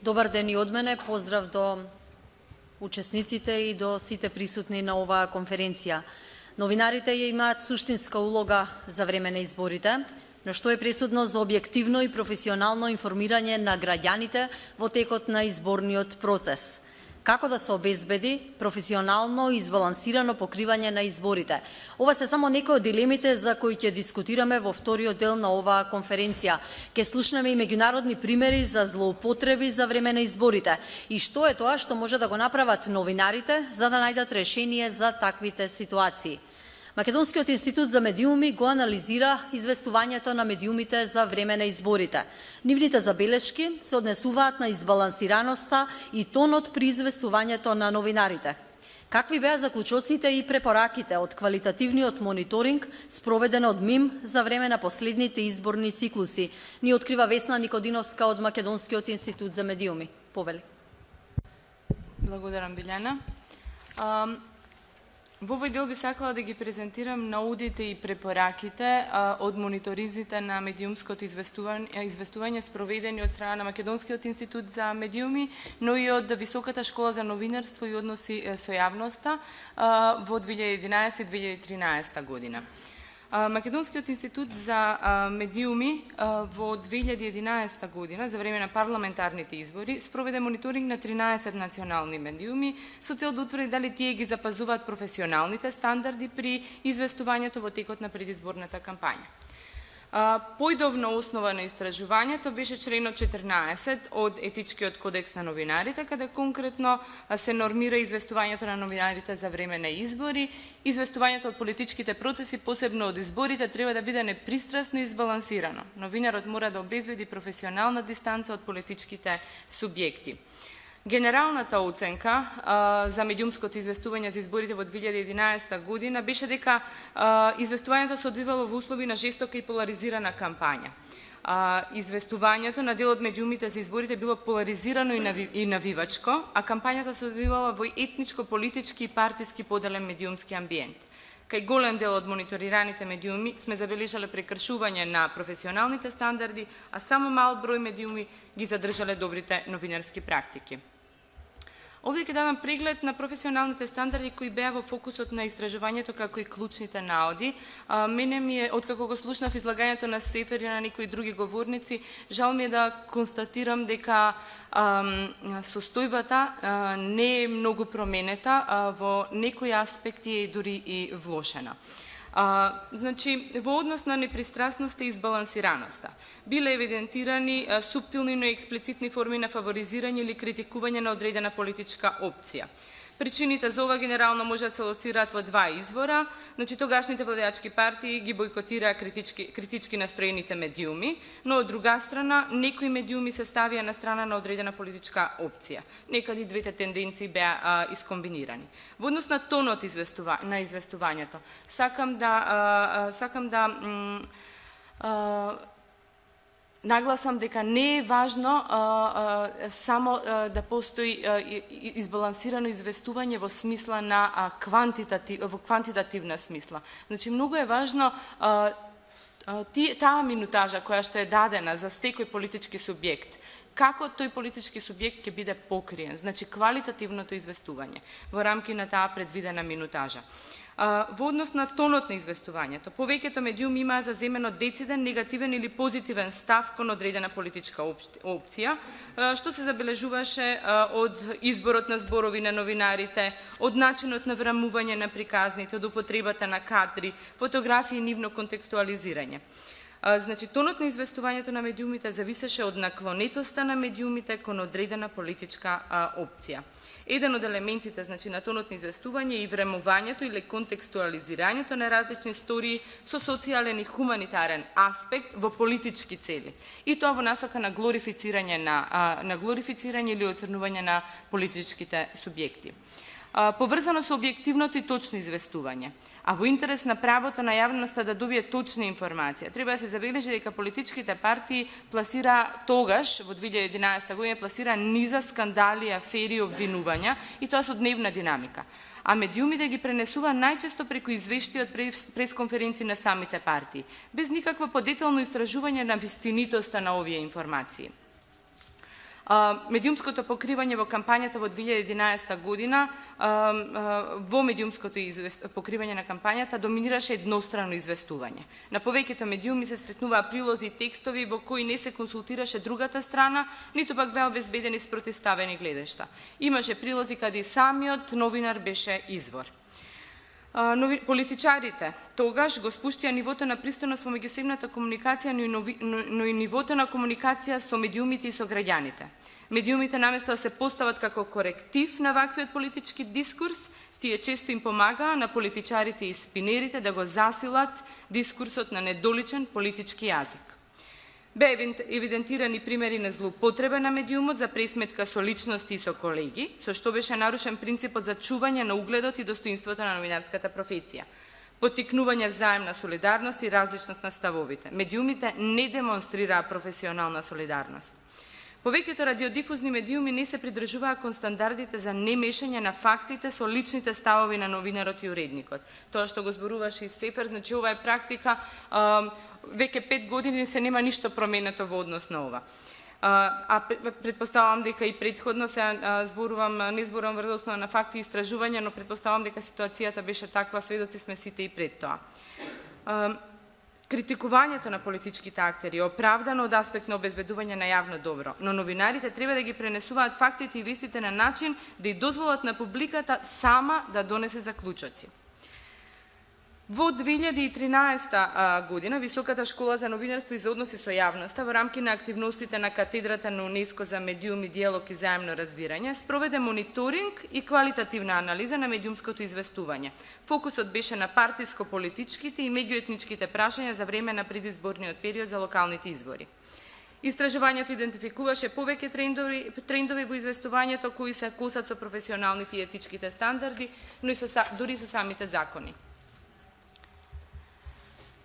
Добар ден и од мене, поздрав до учесниците и до сите присутни на оваа конференција. Новинарите ја имаат суштинска улога за време на изборите, но што е пресудно за објективно и професионално информирање на граѓаните во текот на изборниот процес. Како да се обезбеди професионално и избалансирано покривање на изборите? Ова се само некои од дилемите за кои ќе дискутираме во вториот дел на оваа конференција. Ке слушнеме и меѓународни примери за злоупотреби за време на изборите и што е тоа што може да го направат новинарите за да најдат решение за таквите ситуации. Македонскиот институт за медиуми го анализира известувањето на медиумите за време на изборите. Нивните забелешки се однесуваат на избалансираноста и тонот при известувањето на новинарите. Какви беа заклучоците и препораките од квалитативниот мониторинг спроведен од МИМ за време на последните изборни циклуси? Ни открива Весна Никодиновска од Македонскиот институт за медиуми. Повели. Благодарам, Билјана. Во овој дел би сакала да ги презентирам наудите и препораките од мониторизите на медиумското известување спроведени од страна на Македонскиот институт за медиуми, но и од Високата школа за новинарство и односи со јавноста во 2011-2013 година. Македонскиот институт за медиуми во 2011 година, за време на парламентарните избори, спроведе мониторинг на 13 национални медиуми со цел да утврди дали тие ги запазуваат професионалните стандарди при известувањето во текот на предизборната кампања. Поидовна основа на истражувањето беше членот 14 од Етичкиот кодекс на новинарите, каде конкретно се нормира известувањето на новинарите за време на избори. Известувањето од политичките процеси, посебно од изборите, треба да биде непристрасно и избалансирано. Новинарот мора да обезбеди професионална дистанца од политичките субјекти. Генералната оценка за медиумското известување за изборите во 2011 година беше дека известувањето се одвивало во услови на жестока и поларизирана кампања. Известувањето на дел од медиумите за изборите било поларизирано и навивачко, а кампањата се одвивала во етничко, политички и партиски поделен медиумски амбиент. Кај голем дел од мониторираните медиуми сме забележале прекршување на професионалните стандарди, а само мал број медиуми ги задржале добрите новинарски практики. Овде ќе дадам преглед на професионалните стандарди кои беа во фокусот на истражувањето како и клучните наоди. Мене ми е, откако го слушнав излагањето на Сефер и на некои други говорници, жал ми е да констатирам дека состојбата не е многу променета, во некои аспекти е дури и влошена. Значи, во однос на непристрасноста и избалансираноста, биле евидентирани суптилни, но и експлицитни форми на фаворизирање или критикување на одредена политичка опција. Причините за ова генерално може да се лоцираат во два извора. Значи, тогашните владеачки партии ги бойкотираа критички настроените медиуми, но од друга страна, некои медиуми се ставија на страна на одредена политичка опција. Некаде двете тенденции беа искомбинирани. Во однос на тонот на известувањето, сакам да нагласам дека не е важно само да постои избалансирано известување во смисла на квантитативна смисла. Значи, многу е важно таа минутажа која што е дадена за секој политички субјект, како тој политички субјект ќе биде покриен, значи квалитативното известување во рамки на таа предвидена минутажа. Во однос на тонот на известувањето, повеќето медиуми имаа заземено дециден, негативен или позитивен став кон одредена политичка опција, што се забележуваше од изборот на зборови на новинарите, од начинот на врамување на приказните, од употребата на кадри, фотографии и нивно контекстуализирање. Значи, тонот на известувањето на медиумите зависеше од наклонетоста на медиумите кон одредена политичка опција. Еден од елементите, значи, на тонот на известување е и времувањето или контекстуализирањето на различни истории со социјален и хуманитарен аспект во политички цели. И тоа во насока на глорифицирање или оцрнување на политичките субјекти. Поврзано со објективното и точно известување. А во интерес на правото на јавноста да добие точна информација, треба да се забележи дека политичките партии пласира тогаш, во 2011 година, пласира низа скандали, афери и обвинувања, и тоа со дневна динамика. А медиумите ги пренесува најчесто преку извештаи од пресконференции на самите партии, без никакво подетелно истражување на вистинитоста на овие информации. Медиумското покривање во кампањата во 2011 година, во медиумското покривање на кампањата доминираше еднострано известување. На повеќето медиуми се сретнуваа прилози и текстови во кои не се консултираше другата страна, ниту пак беа обезбедени спротивставени гледишта. Имаше прилози каде и самиот новинар беше извор. Политичарите тогаш го спуштија нивото на пристојност во меѓусебната комуникација, но и нивото на комуникација со медиумите и со граѓаните. Медиумите наместо да се постават како коректив на ваквиот политички дискурс, тие често им помагаа на политичарите и спинерите да го засилат дискурсот на недоличен политички јазик. Беа евидентирани примери на злоупотреба на медиумот за пресметка со личности и со колеги, со што беше нарушен принципот за чување на угледот и достоинството на новинарската професија. Поттикнување взаемна солидарност и различност на ставовите. Медиумите не демонстрираа професионална солидарност. Повеќето радиодифузни медиуми не се придржуваа кон стандардите за немешање на фактите со личните ставови на новинарот и уредникот. Тоа што го зборуваше и Сефер, значи ова е практика, веќе 5 години се нема ништо променето во однос на ова. Предпоставам дека и претходно се не зборувам врз основа на факти и истражувања, но предпоставам дека ситуацијата беше таква, сведоци сме сите и пред тоа. Критикувањето на политичките актери е оправдано од аспект на обезбедување на јавно добро, но новинарите треба да ги пренесуваат фактите и вестите на начин да ја дозволат на публиката сама да донесе заклучоци. Во 2013 година Високата школа за новинарство и за односи со јавноста во рамки на активностите на катедрата на УНЕСКО за медиуми, диалог и заемно разбирање спроведе мониторинг и квалитативна анализа на медиумското известување. Фокусот беше на партиско-политичките и меѓуетничките прашања за време на предизборниот период за локалните избори. Истражувањето идентификуваше повеќе трендови во известувањето кои се косат со професионалните и етичките стандарди, но и дури со самите закони.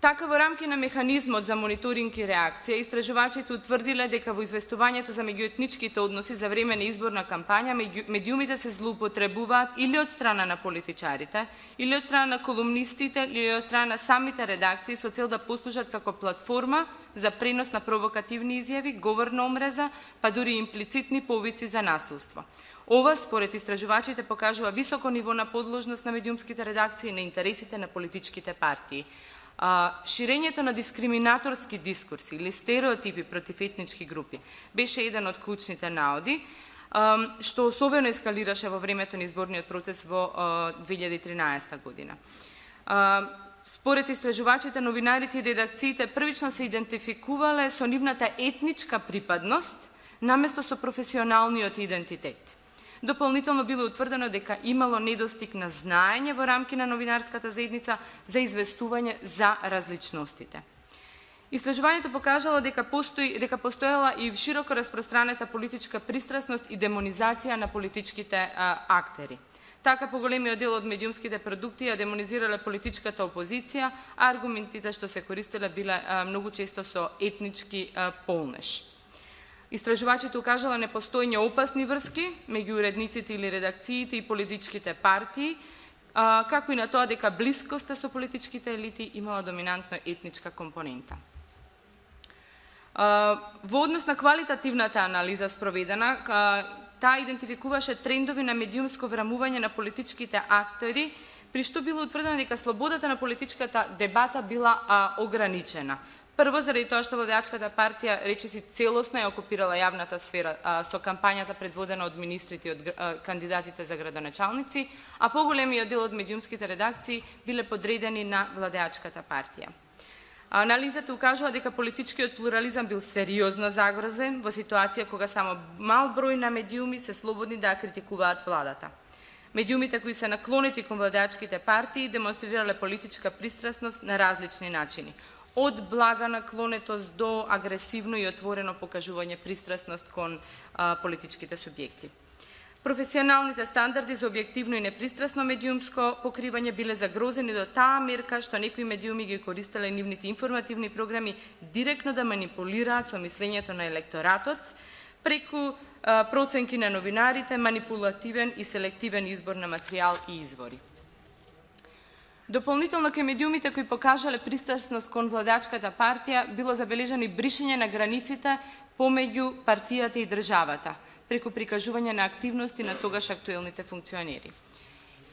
Така, во рамки на механизмот за мониторинг и реакција, истражувачите утврдиле дека во известувањето за меѓуетничките односи за време на изборна кампања, медиумите се злоупотребуваат или од страна на политичарите, или од страна на колумнистите, или од страна на самите редакции со цел да послужат како платформа за пренос на провокативни изјави, говор на омреза, па дури имплицитни повици за насилство. Ова, според истражувачите, покажува високо ниво на подложност на медиумските редакции на интересите на политичките партии. Ширењето на дискриминаторски дискурси или стереотипи против етнички групи беше еден од клучните наоди, што особено ескалираше во времето на изборниот процес во 2013 година. Според истражувачите, новинарите и редакциите првично се идентификувале со нивната етничка припадност наместо со професионалниот идентитет. Дополнително било утврдено дека имало недостиг на знаење во рамки на новинарската заедница за известување за различностите. Истражувањето покажало дека постоела и широко распространета политичка пристрасност и демонизација на политичките актери. Така, поголемиот дел од медиумските продукти ја демонизирале политичката опозиција, а аргументите што се користеле биле многу често со етнички полнеж. Истражувачите укажале непостоење опасни врски меѓу уредниците или редакциите и политичките партии, како и на тоа дека блискоста со политичките елити имала доминантно етничка компонента. Во однос на квалитативната анализа спроведена, таа идентификуваше трендови на медиумско врамување на политичките актери, при што било утврдено дека слободата на политичката дебата била ограничена. Прво, заради тоа што владеачката партија речиси целосно ја окупирала јавната сфера со кампањата предводена од министрите и од кандидатите за градоначалници, а поголемиот дел од медиумските редакции биле подредени на владеачката партија. Анализата укажува дека политичкиот плурализам бил сериозно загрозен во ситуација кога само мал број на медиуми се слободни да критикуваат владата. Медиумите кои се наклонети кон владеачките партии демонстрирале политичка пристрасност на различни начини. Од блага наклонетост до агресивно и отворено покажување пристрасност кон политичките субјекти. Професионалните стандарди за објективно и непристрасно медиумско покривање биле загрозени до таа мерка што некои медиуми ги користеле нивните информативни програми директно да манипулираат со мислењето на електоратот преку проценки на новинарите, манипулативен и селективен избор на материјал и извори. Дополнително кај медиумите кои покажале пристрасност кон владачката партија било забележано и бришење на границите помеѓу партијата и државата, преку прикажување на активности на тогаш актуелните функционери.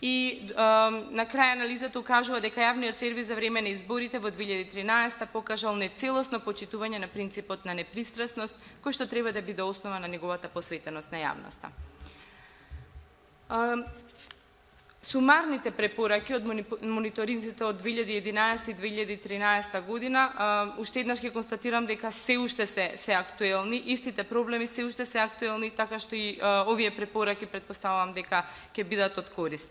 И на крај анализата укажува дека јавниот сервис за време на изборите во 2013 покажал нецелосно почитување на принципот на непристрасност, кој што треба да биде основа на неговата посветеност на јавноста. Сумарните препораки од мониторинзите од 2011 и 2013 година, уште еднаш ќе констатирам дека се уште се актуелни, истите проблеми се уште се актуелни, така што и овие препораки предпоставувам дека ќе бидат од корист.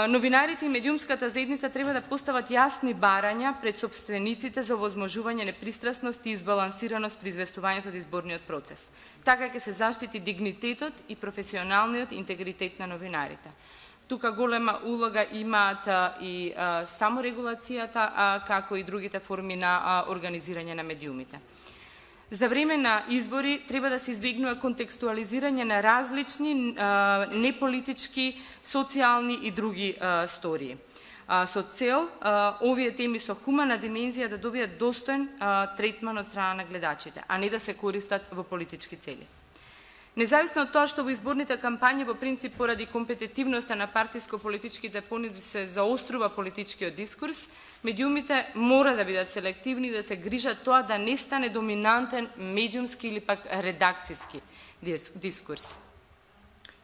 Новинарите и медиумската заедница треба да постават јасни барања пред собствениците за овозможување непристрасност и избалансираност при известувањето од изборниот процес. Така ќе се заштити дигнитетот и професионалниот интегритет на новинарите. Тука голема улога имаат и саморегулацијата, како и другите форми на организирање на медиумите. За време на избори треба да се избегнува контекстуализирање на различни неполитички, социјални и други стории. Со цел овие теми со хумана димензија да добијат достоен третман од страна на гледачите, а не да се користат во политички цели. Независно од тоа што во изборните кампањи во принцип поради компетитивноста на партиско-политичките понуди се заострува политичкиот дискурс, медиумите мора да бидат селективни и да се грижат тоа да не стане доминантен медиумски или пак редакциски дискурс.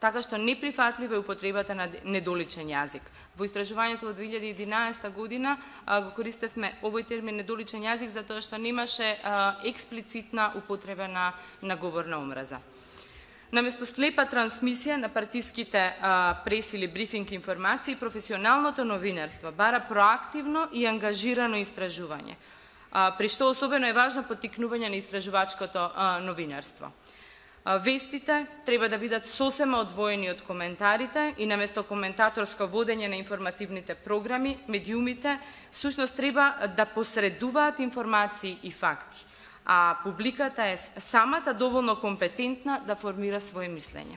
Така што неприфатлива е употребата на недоличен јазик. Во истражувањето од 2011 година го користевме овој термин недоличен јазик затоа што немаше експлицитна употреба на говорна омраза. Наместо слепа трансмисија на партиските прес или брифинг информации, професионалното новинарство бара проактивно и ангажирано истражување, при што особено е важно поттикнување на истражувачкото новинарство. Вестите треба да бидат сосема одвоени од коментарите и наместо коментаторско водење на информативните програми, медиумите всушност треба да посредуваат информации и факти, а публиката е самата доволно компетентна да формира свое мислење.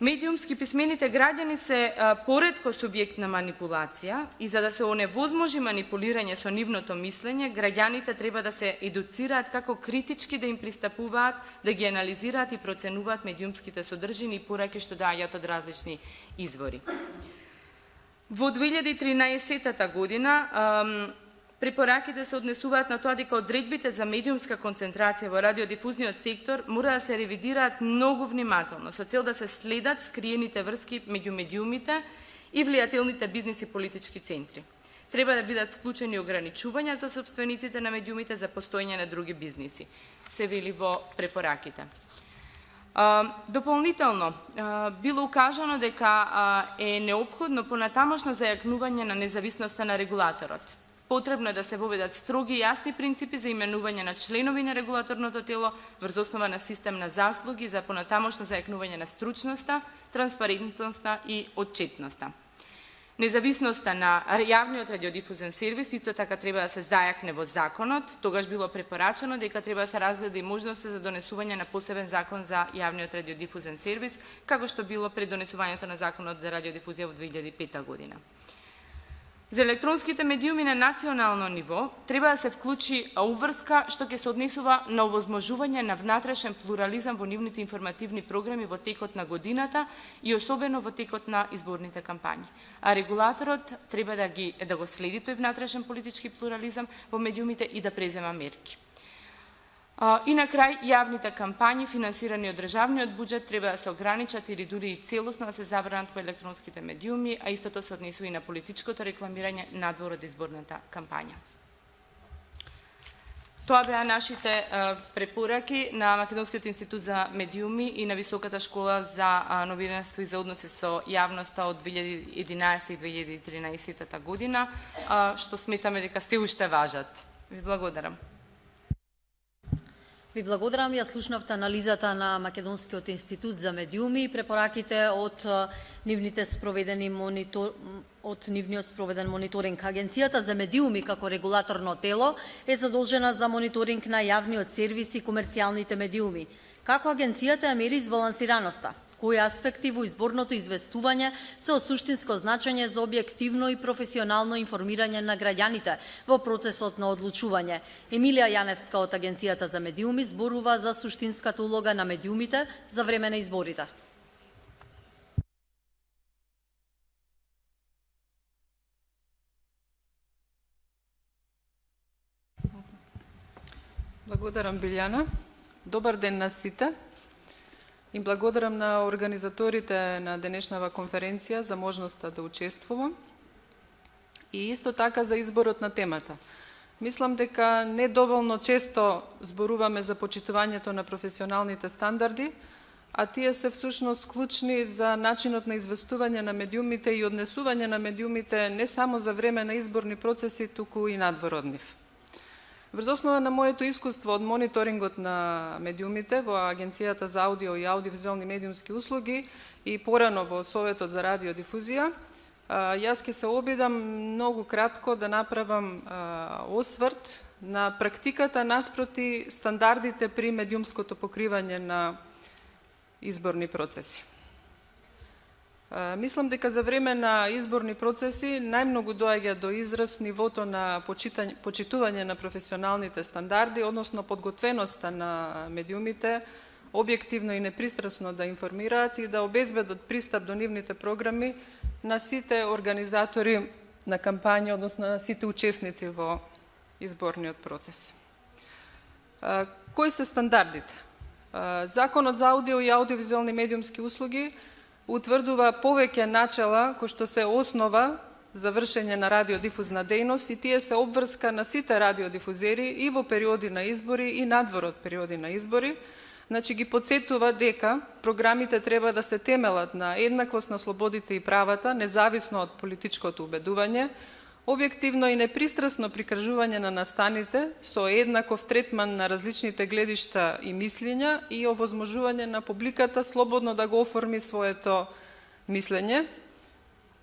Медиумски писмените граѓани се поретко субјект на манипулација и за да се оневозможи манипулирање со нивното мислење, граѓаните треба да се едуцираат како критички да им пристапуваат, да ги анализираат и проценуваат медиумските содржини и пораки што доаѓаат од различни извори. Во 2013 година препораките се однесуваат на тоа дека одредбите за медиумска концентрација во радиодифузниот сектор мора да се ревидираат многу внимателно со цел да се следат скриените врски меѓу медиумите и влијателните бизнис и политички центри. Треба да бидат вклучени ограничувања за собствениците на медиумите за постоење на други бизниси, се вели во препораките. Дополнително, било укажано дека е неопходно понатамошно зајакнување на независноста на регулаторот. Потребно е да се воведат строги и јасни принципи за именување на членови на регулаторното тело врз основа на систем на заслуги за понатамошно зајакнување на стручноста, транспарентноста и отчетноста. Независноста на јавниот радиодифузен сервис исто така треба да се зајакне во законот, тогаш било препорачено дека треба да се разгледа и можноста за донесување на посебен закон за јавниот радиодифузен сервис, како што било пред донесувањето на законот за радиодифузија во 2005 година. За електронските медиуми на национално ниво треба да се вклучи обврска што ќе се однесува на овозможување на внатрешен плурализам во нивните информативни програми во текот на годината и особено во текот на изборните кампањи. А регулаторот треба да го следи тој внатрешен политички плурализам во медиумите и да презема мерки. И на крај, јавните кампањи финансирани од државниот буџет треба да се ограничат или дури и целосно да се забранат во електронските медиуми, а истото се однесува и на политичкото рекламирање надвор од изборната кампања. Тоа беа нашите препораки на Македонскиот институт за медиуми и на Високата школа за новинарство и за односи со јавноста од 2011 и 2013 година, што сметаме дека се уште важат. Ви благодарам. Ви благодарам. Ја слушнавте анализата на Македонскиот институт за медиуми и препораките од нивниот спроведен мониторинг. Агенцијата за медиуми како регулаторно тело е задолжена за мониторинг на јавниот сервис и комерцијалните медиуми. Како агенцијата ја мери избалансираноста? кои аспекти во изборното известување се од суштинско значење за објективно и професионално информирање на граѓаните во процесот на одлучување. Емилија Јаневска од Агенцијата за медиуми зборува за суштинската улога на медиумите за време на изборите. Благодарам, Билјана. Добар ден на сите. И благодарам на организаторите на денешнава конференција за можноста да учествувам. И исто така за изборот на темата. Мислам дека не доволно често зборуваме за почитувањето на професионалните стандарди, а тие се всушност клучни за начинот на известување на медиумите и однесување на медиумите не само за време на изборни процеси, туку и надвор од нив. Врз основа на моето искуство од мониторингот на медиумите во Агенцијата за аудио и аудиовизуелни медиумски услуги и порано во Советот за радиодифузија, јас ќе се обидам многу кратко да направам осврт на практиката наспроти стандардите при медиумското покривање на изборни процеси. Мислам дека за време на изборни процеси најмногу доаѓа до израз нивото на почитување на професионалните стандарди, односно подготвеноста на медиумите, објективно и непристрасно да информираат и да обезбедат пристап до нивните програми на сите организатори на кампања, односно на сите учесници во изборниот процес. Кои се стандардите? Законот за аудио и аудиовизуелни медиумски услуги утврдува повеќе начела кои што се основа за вршење на радиодифузна дејност и тие се обврска на сите радиодифузери и во периоди на избори и надвор од периоди на избори. Значи ги подсетува дека програмите треба да се темелат на еднаквост на слободите и правата, независно од политичкото убедување, објективно и непристрасно прикажување на настаните со еднаков третман на различните гледишта и мислења и овозможување на публиката слободно да го оформи своето мислење,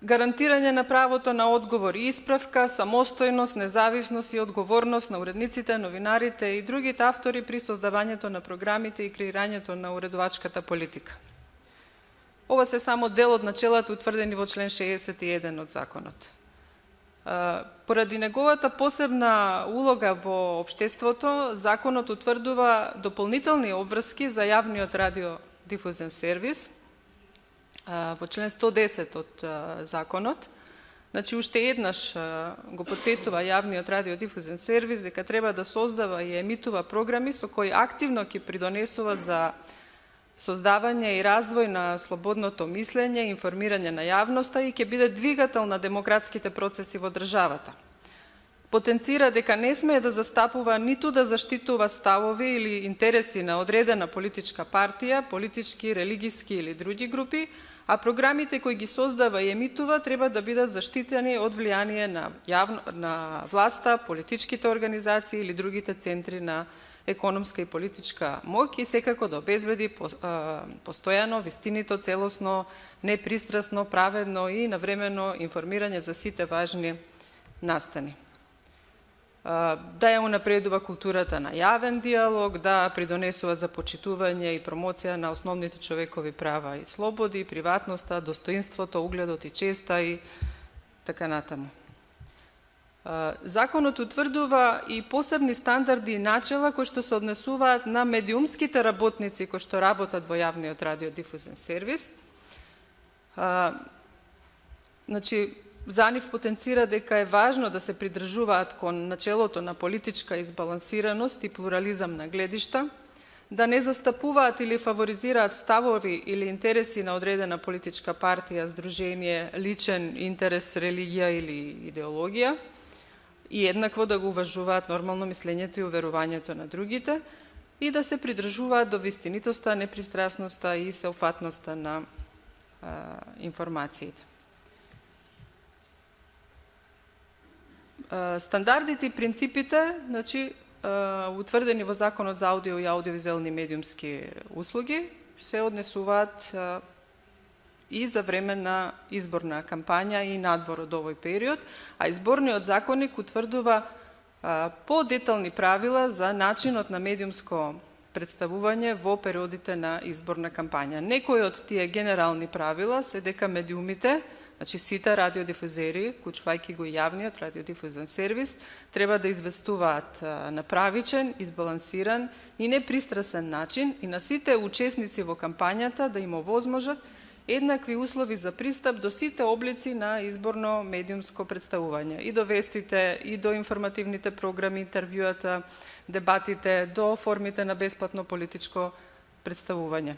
гарантирање на правото на одговор и исправка, самостојност, независност и одговорност на уредниците, новинарите и другите автори при создавањето на програмите и креирањето на уредувачката политика. Ова се само дел од начелата утврдени во член 61 од законот. Поради неговата посебна улога во општеството, законот утврдува дополнителни обврски за јавниот радиодифузен сервис во член 110 од законот. Значи, уште еднаш го подсетува јавниот радиодифузен сервис дека треба да создава и емитува програми со кои активно ќе придонесува за создавање и развој на слободното мислење, информирање на јавноста и ќе биде двигател на демократските процеси во државата. Потенцира дека не смее да застапува ниту да заштитува ставови или интереси на одредена политичка партија, политички, религиски или други групи, а програмите кои ги создава и емитува треба да бидат заштитени од влијание на власта, политичките организации или другите центри на економска и политичка моќ и секако да обезбеди постојано, вистинито, целосно, непристрасно, праведно и навремено информирање за сите важни настани. Да ја унапредува културата на јавен диалог, да придонесува за почитување и промоција на основните човекови права и слободи, приватноста, достоинството, угледот и честа и така натаму. Законот утврдува и посебни стандарди и начела кои што се однесуваат на медиумските работници кои што работат во јавниот радиодифузен сервис. Значи, за нив потенцира дека е важно да се придржуваат кон начелото на политичка избалансираност и плурализам на гледишта, да не застапуваат или фаворизираат ставови или интереси на одредена политичка партија, здружение, личен интерес, религија или идеологија, и еднакво да го уважуваат нормално мислењето и уверувањето на другите и да се придржуваат до вистинитоста, непристрасноста и сеопфатноста на информациите. Стандардите и принципите, значи, утврдени во Законот за аудио и аудиовизуелни медиумски услуги, се однесуваат и за време на изборна кампања и надвор од овој период, а изборниот законник утврдува подетални правила за начинот на медиумско представување во периодите на изборна кампања. Некои од тие генерални правила се дека медиумите, значи сите радиодифузери, вклучувајќи го и јавниот радиодифузен сервис, треба да известуваат на правичен, избалансиран и непристрасен начин и на сите учесници во кампањата да им овозможат еднакви услови за пристап до сите облици на изборно медиумско представување. И до вестите, и до информативните програми, интервјуата, дебатите, до формите на бесплатно политичко представување.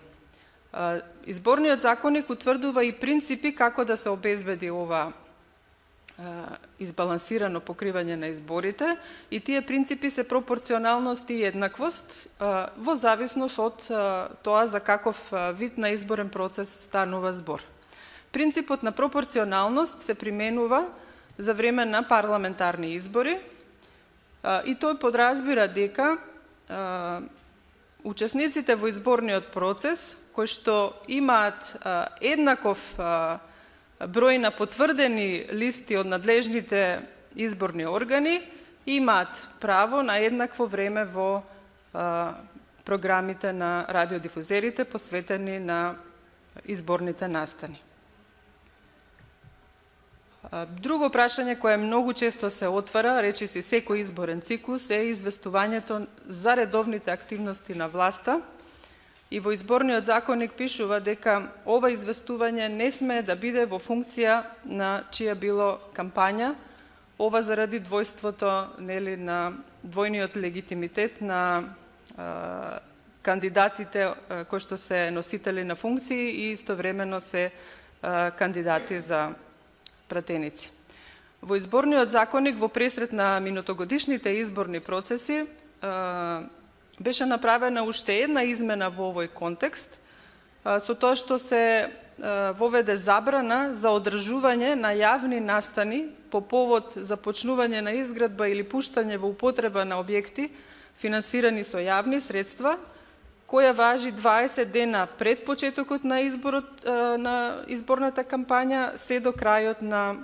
Изборниот законник утврдува и принципи како да се обезбеди ова избалансирано покривање на изборите и тие принципи се пропорционалност и еднаквост во зависност од тоа за каков вид на изборен процес станува збор. Принципот на пропорционалност се применува за време на парламентарни избори и тој подразбира дека учесниците во изборниот процес кои што имаат еднаков број на потврдени листи од надлежните изборни органи, имаат право на еднакво време во програмите на радиодифузерите посветени на изборните настани. Друго прашање кое многу често се отвара, речиси секој изборен циклус, е известувањето за редовните активности на власта. И во изборниот законник пишува дека ова известување не смее да биде во функција на чија било кампања, ова заради двојството, нели, на двојниот легитимитет на кандидатите кои што се носители на функции и истовремено се кандидати за пратеници. Во изборниот законник во пресрет на минутогодишните изборни процеси беше направена уште една измена во овој контекст, со тоа што се воведе забрана за одржување на јавни настани по повод започнување на изградба или пуштање во употреба на објекти финансирани со јавни средства, која важи 20 дена пред почетокот на изборната кампања се до крајот на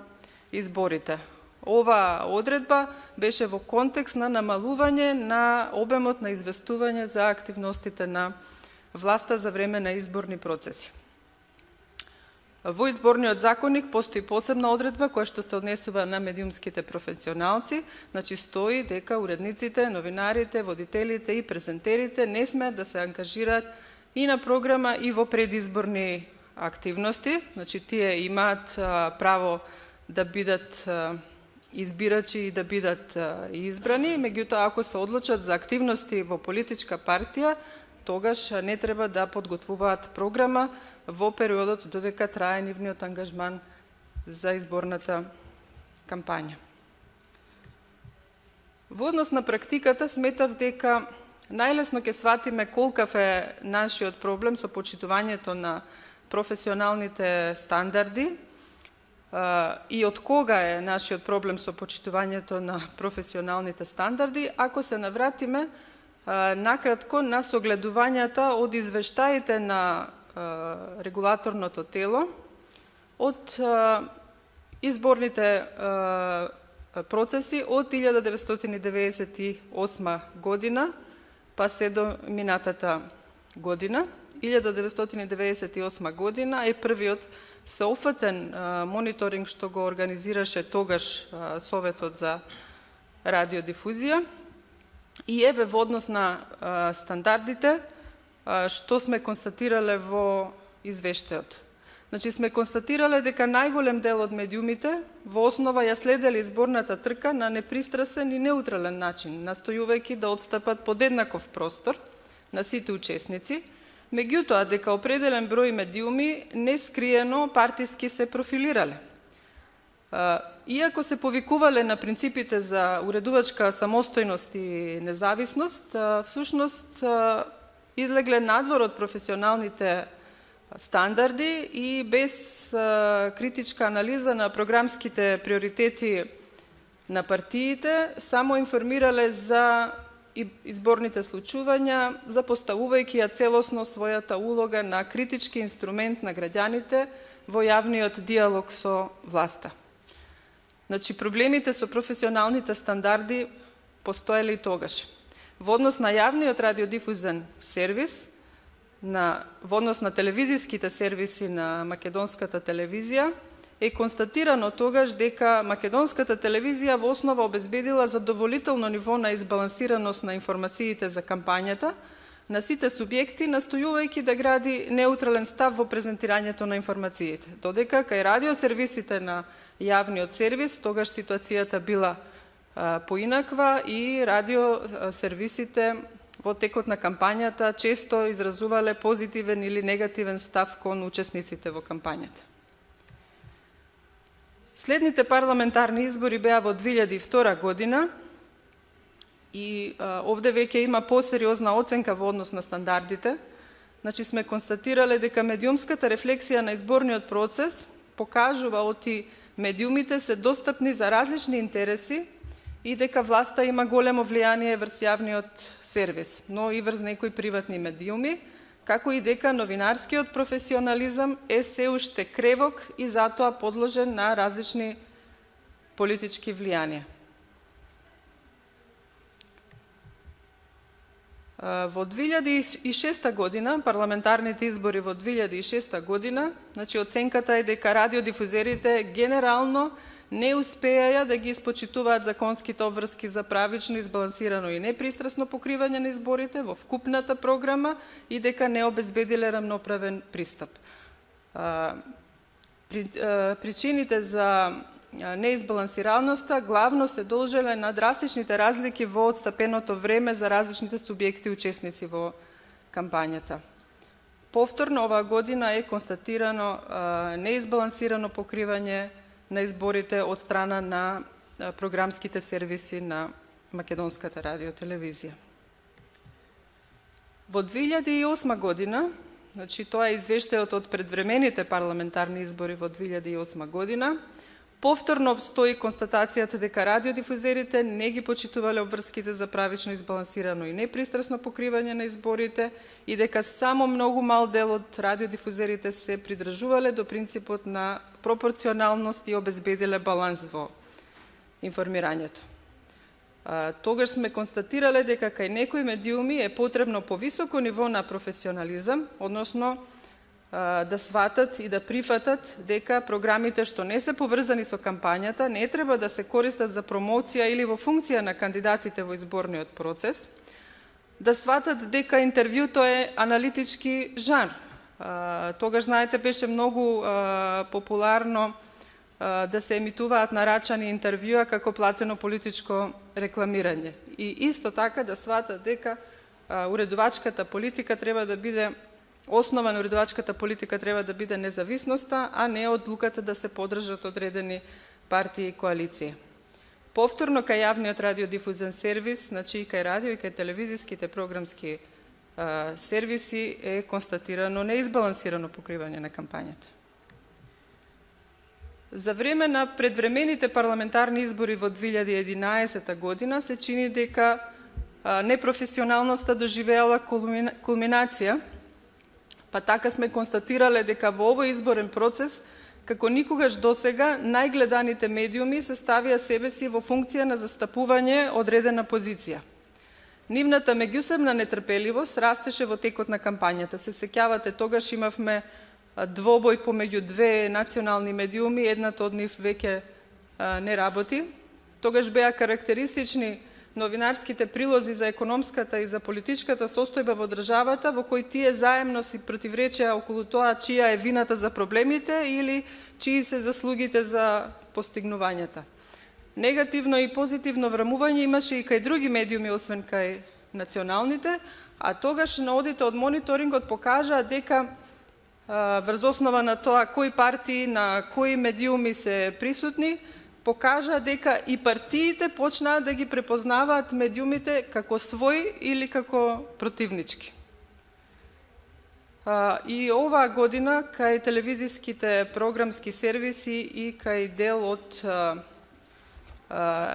изборите. Ова одредба беше во контекст на намалување на обемот на известување за активностите на власта за време на изборни процеси. Во изборниот законник постои посебна одредба која што се однесува на медиумските професионалци, значи стои дека уредниците, новинарите, водителите и презентерите не смеат да се ангажираат и на програма и во предизборни активности, значи тие имаат право да бидат избирачи и да бидат избрани, меѓутоа ако се одлучат за активности во политичка партија, тогаш не треба да подготвуваат програма во периодот додека трае нивниот ангажман за изборната кампања. Во однос на практиката сметав дека најлесно ќе сватиме колкав е нашиот проблем со почитувањето на професионалните стандарди и од кога е нашиот проблем со почитувањето на професионалните стандарди, ако се навратиме накратко на согледувањата од извештаите на регулаторното тело, од изборните процеси од 1998 година па се до минатата година. 1998 година е првиот сеопфатен мониторинг што го организираше тогаш Советот за радиодифузија и еве во однос на стандардите што сме констатирале во извештајот. Значи сме констатирале дека најголем дел од медиумите во основа ја следеле изборната трка на непристрасен и неутрален начин, настојувајќи да отстапат подеднаков простор на сите учесници, меѓутоа дека определен број медиуми нескриено партиски се профилирале. Иако се повикувале на принципите за уредувачка самостојност и независност, всушност излегле надвор од професионалните стандарди и без критичка анализа на програмските приоритети на партиите, само информирале за изборните случувања, запоставувајќи ја целосно својата улога на критички инструмент на граѓаните во јавниот диалог со власта. Значи, проблемите со професионалните стандарди постоеле и тогаш. Во однос на јавниот радиодифузен сервис, во однос на телевизиските сервиси на македонската телевизија, е констатирано тогаш дека македонската телевизија во основа обезбедила задоволително ниво на избалансираност на информациите за кампањата на сите субјекти, настојувајќи да гради неутрален став во презентирањето на информациите. Додека кај радиосервисите на јавниот сервис, тогаш ситуацијата била поинаква и радиосервисите во текот на кампањата често изразувале позитивен или негативен став кон учесниците во кампањата. Следните парламентарни избори беа во 2002 година и овде веќе има посериозна оценка во однос на стандардите. Значи сме констатирале дека медиумската рефлексија на изборниот процес покажува оти медиумите се достапни за различни интереси и дека власта има големо влијание врз јавниот сервис, но и врз некои приватни медиуми, како и дека новинарскиот професионализам е се уште кревок и затоа подложен на различни политички влијанија. Во 2006 година, парламентарните избори во 2006 година, значи оценката е дека радиодифузерите генерално не успеаја да ги испочитуваат законските обврски за правично, избалансирано и непристрасно покривање на изборите во вкупната програма и дека не обезбедиле рамноправен пристап. Причините за неизбалансираноста главно се должеле на драстичните разлики во одстапеното време за различните субјекти учесници во кампањата. Повторно оваа година е констатирано неизбалансирано покривање на изборите од страна на програмските сервиси на македонската радиотелевизија. Во 2008 година, значи тоа е извештајот од предвремените парламентарни избори во 2008 година, повторно стои констатацијата дека радиодифузерите не ги почитувале обврските за правично, избалансирано и непристрасно покривање на изборите и дека само многу мал дел од радиодифузерите се придржувале до принципот на пропорционалност и обезбедиле баланс во информирањето. Тогаш сме констатирале дека кај некои медиуми е потребно повисоко ниво на професионализам, односно да сватат и да прифатат дека програмите што не се поврзани со кампањата не треба да се користат за промоција или во функција на кандидатите во изборниот процес, да сватат дека интервјуто е аналитички жанр. Тогаш, знаете, беше многу популарно да се емитуваат нарачани интервјуа како платено политичко рекламирање. И исто така да сватат дека уредувачката политика треба да биде основа на уредувачката политика треба да биде независноста, а не одлуката да се поддржат одредени партии и коалиции. Повторно кај јавниот радиодифузен сервис, значи и кај радио и кај телевизиските програмски сервиси е констатирано неизбалансирано покривање на кампањата. За време на предвремените парламентарни избори во 2011 година се чини дека непрофесионалноста доживеала кулминација, па така сме констатирале дека во овој изборен процес, како никогаш досега, најгледаните медиуми се ставија себе си во функција на застапување одредена позиција. Нивната меѓусебна нетрпеливост растеше во текот на кампањата. Се сеќавате, тогаш имавме двобој помеѓу две национални медиуми, едната од нив веќе не работи. Тогаш беа карактеристични новинарските прилози за економската и за политичката состојба во државата, во кои тие заемно си противречеа околу тоа чија е вината за проблемите или чии се заслугите за постигнувањата. Негативно и позитивно врамување имаше и кај други медиуми, освен кај националните, а тогаш на одите од мониторингот покажаа дека врз основа на тоа кои партии на кои медиуми се присутни, покажа дека и партиите почнаа да ги препознаваат медиумите како свој или како противнички. И оваа година кај телевизиските програмски сервиси и кај дел од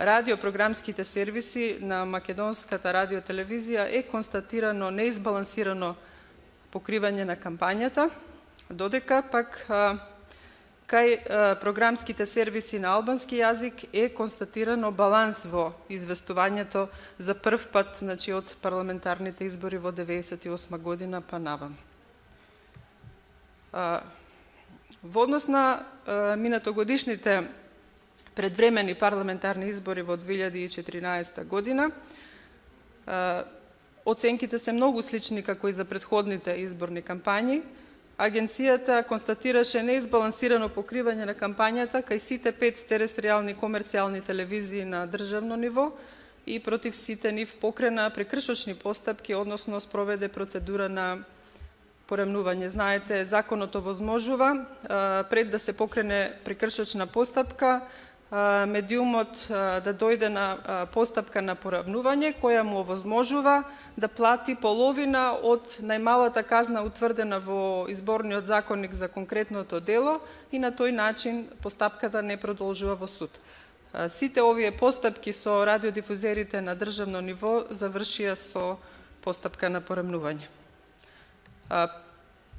радиопрограмските сервиси на македонската радиотелевизија е констатирано неизбалансирано покривање на кампањата, додека пак кај програмските сервиси на албански јазик е констатирано баланс во известувањето за прв пат, значи од парламентарните избори во 1998 година па навам. Во однос на минатогодишните предвремени парламентарни избори во 2014 година, оценките се многу слични како и за претходните изборни кампањи. Агенцијата констатираше неизбалансирано покривање на кампањата кај сите 5 тереstriјални комерцијални телевизии на државно ниво и против сите нив покрена прекршочни постапки, односно спроведе процедура на поремнување. Знаете, законот овозможува пред да се покрене прекршочна постапка, медиумот да дојде на постапка на поравнување, која му овозможува да плати половина од најмалата казна утврдена во изборниот законник за конкретното дело и на тој начин постапката не продолжува во суд. Сите овие постапки со радиодифузерите на државно ниво завршија со постапка на поравнување.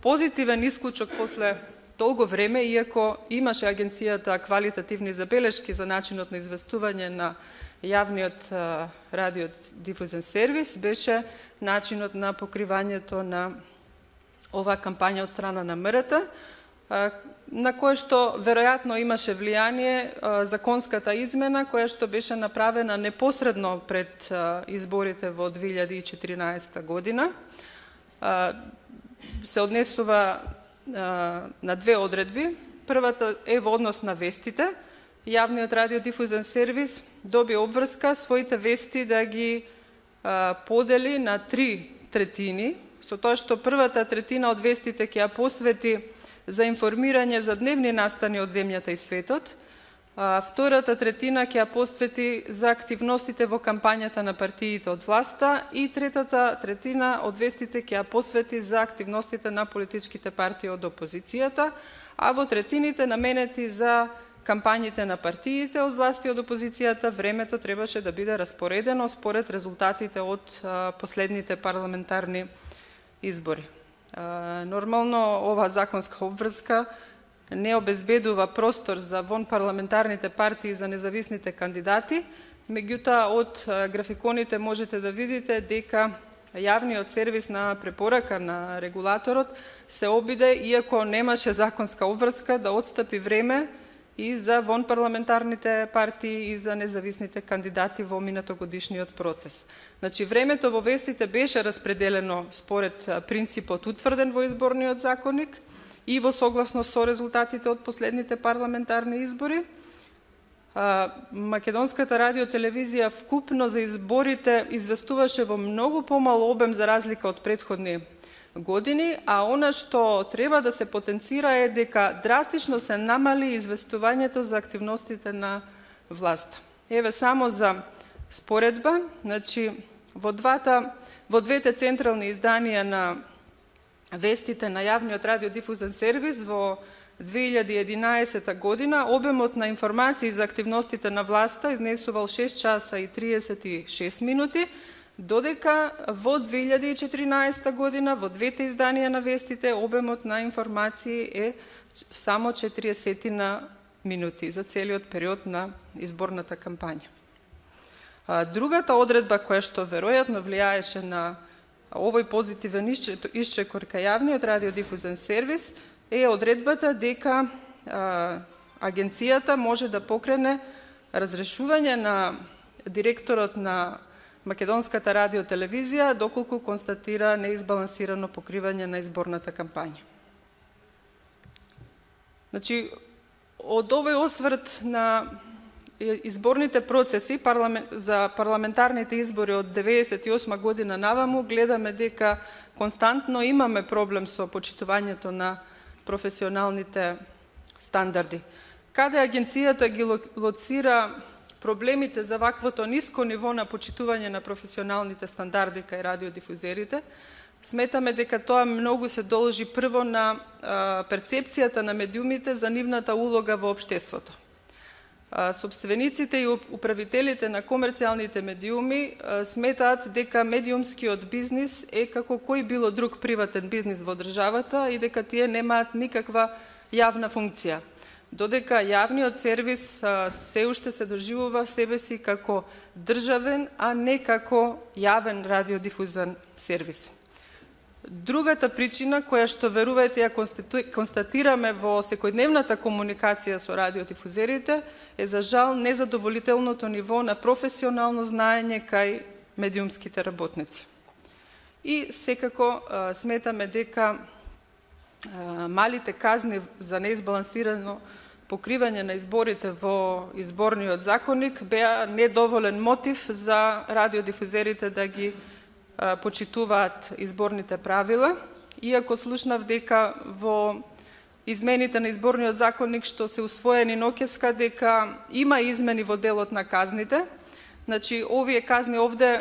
Позитивен исклучок после долго време, иако имаше агенцијата квалитативни забелешки за начинот на известување на јавниот радиодифузен сервис, беше начинот на покривањето на оваа кампања од страна на МРТ, на кое што веројатно имаше влијание законската измена, која што беше направена непосредно пред изборите во 2014 година. Се однесува на две одредби. Првата е во однос на вестите. Јавниот радиодифузен сервис доби обврска своите вести да ги подели на 3 третини, со тоа што првата третина од вестите ќе ја посвети за информирање за дневни настани од земјата и светот, втората третина ќе ја посвети за активностите во кампањата на партиите од власта и третата третина од вестите ќе ја посвети за активностите на политичките партии од опозицијата, а во третините наменети за кампањите на партиите од власт и од опозицијата времето требаше да биде распоредено според резултатите од последните парламентарни избори. Нормално ова законска обврска не обезбедува простор за вонпарламентарните партии за независните кандидати, меѓутоа од графиконите можете да видите дека јавниот сервис на препорака на регулаторот се обиде, иако немаше законска обврска, да отстапи време и за вонпарламентарните партии и за независните кандидати во минатогодишниот процес. Значи, времето во вестите беше распределено според принципот утврден во изборниот законник и во согласност со резултатите од последните парламентарни избори. Македонската радиотелевизија вкупно за изборите известуваше во многу помал обем за разлика од претходни години, а она што треба да се потенцира е дека драстично се намали известувањето за активностите на власта. Еве само за споредба, значи во двете централни изданија на вестите на јавниот радиодифузен сервис во 2011 година обемот на информации за активностите на власта изнесувал 6 часа и 36 минути, додека во 2014 година во двете изданија на вестите обемот на информации е само 40 минути за целиот период на изборната кампања. Другата одредба која што веројатно влијаеше на овој позитивен исчекор кај јавниот радиодифузен сервис е одредбата дека агенцијата може да покрене разрешување на директорот на Македонската радиотелевизија доколку констатира неизбалансирано покривање на изборната кампања. Значи, од овој осврт на изборните процеси за парламентарните избори од 1998 година наваму, гледаме дека константно имаме проблем со почитувањето на професионалните стандарди. Каде агенцијата ги лоцира проблемите за ваквото ниско ниво на почитување на професионалните стандарди кај радиодифузерите, сметаме дека тоа многу се должи прво на перцепцијата на медиумите за нивната улога во општеството. Собствениците и управителите на комерцијалните медиуми сметаат дека медиумскиот бизнис е како кој било друг приватен бизнис во државата и дека тие немаат никаква јавна функција. додека јавниот сервис се уште се доживува себе си како државен, а не како јавен радиодифузен сервис. Другата причина, која што верувајте ја констатираме во секојдневната комуникација со радиодифузерите, е за жал незадоволителното ниво на професионално знаење кај медиумските работници. И секако сметаме дека малите казни за неизбалансирано покривање на изборите во изборниот законник беа недоволен мотив за радиодифузерите да ги почитуваат изборните правила, иако слушнав дека во измените на изборниот законник што се усвоени ноќеска дека има измени во делот на казните. Значи, овие казни овде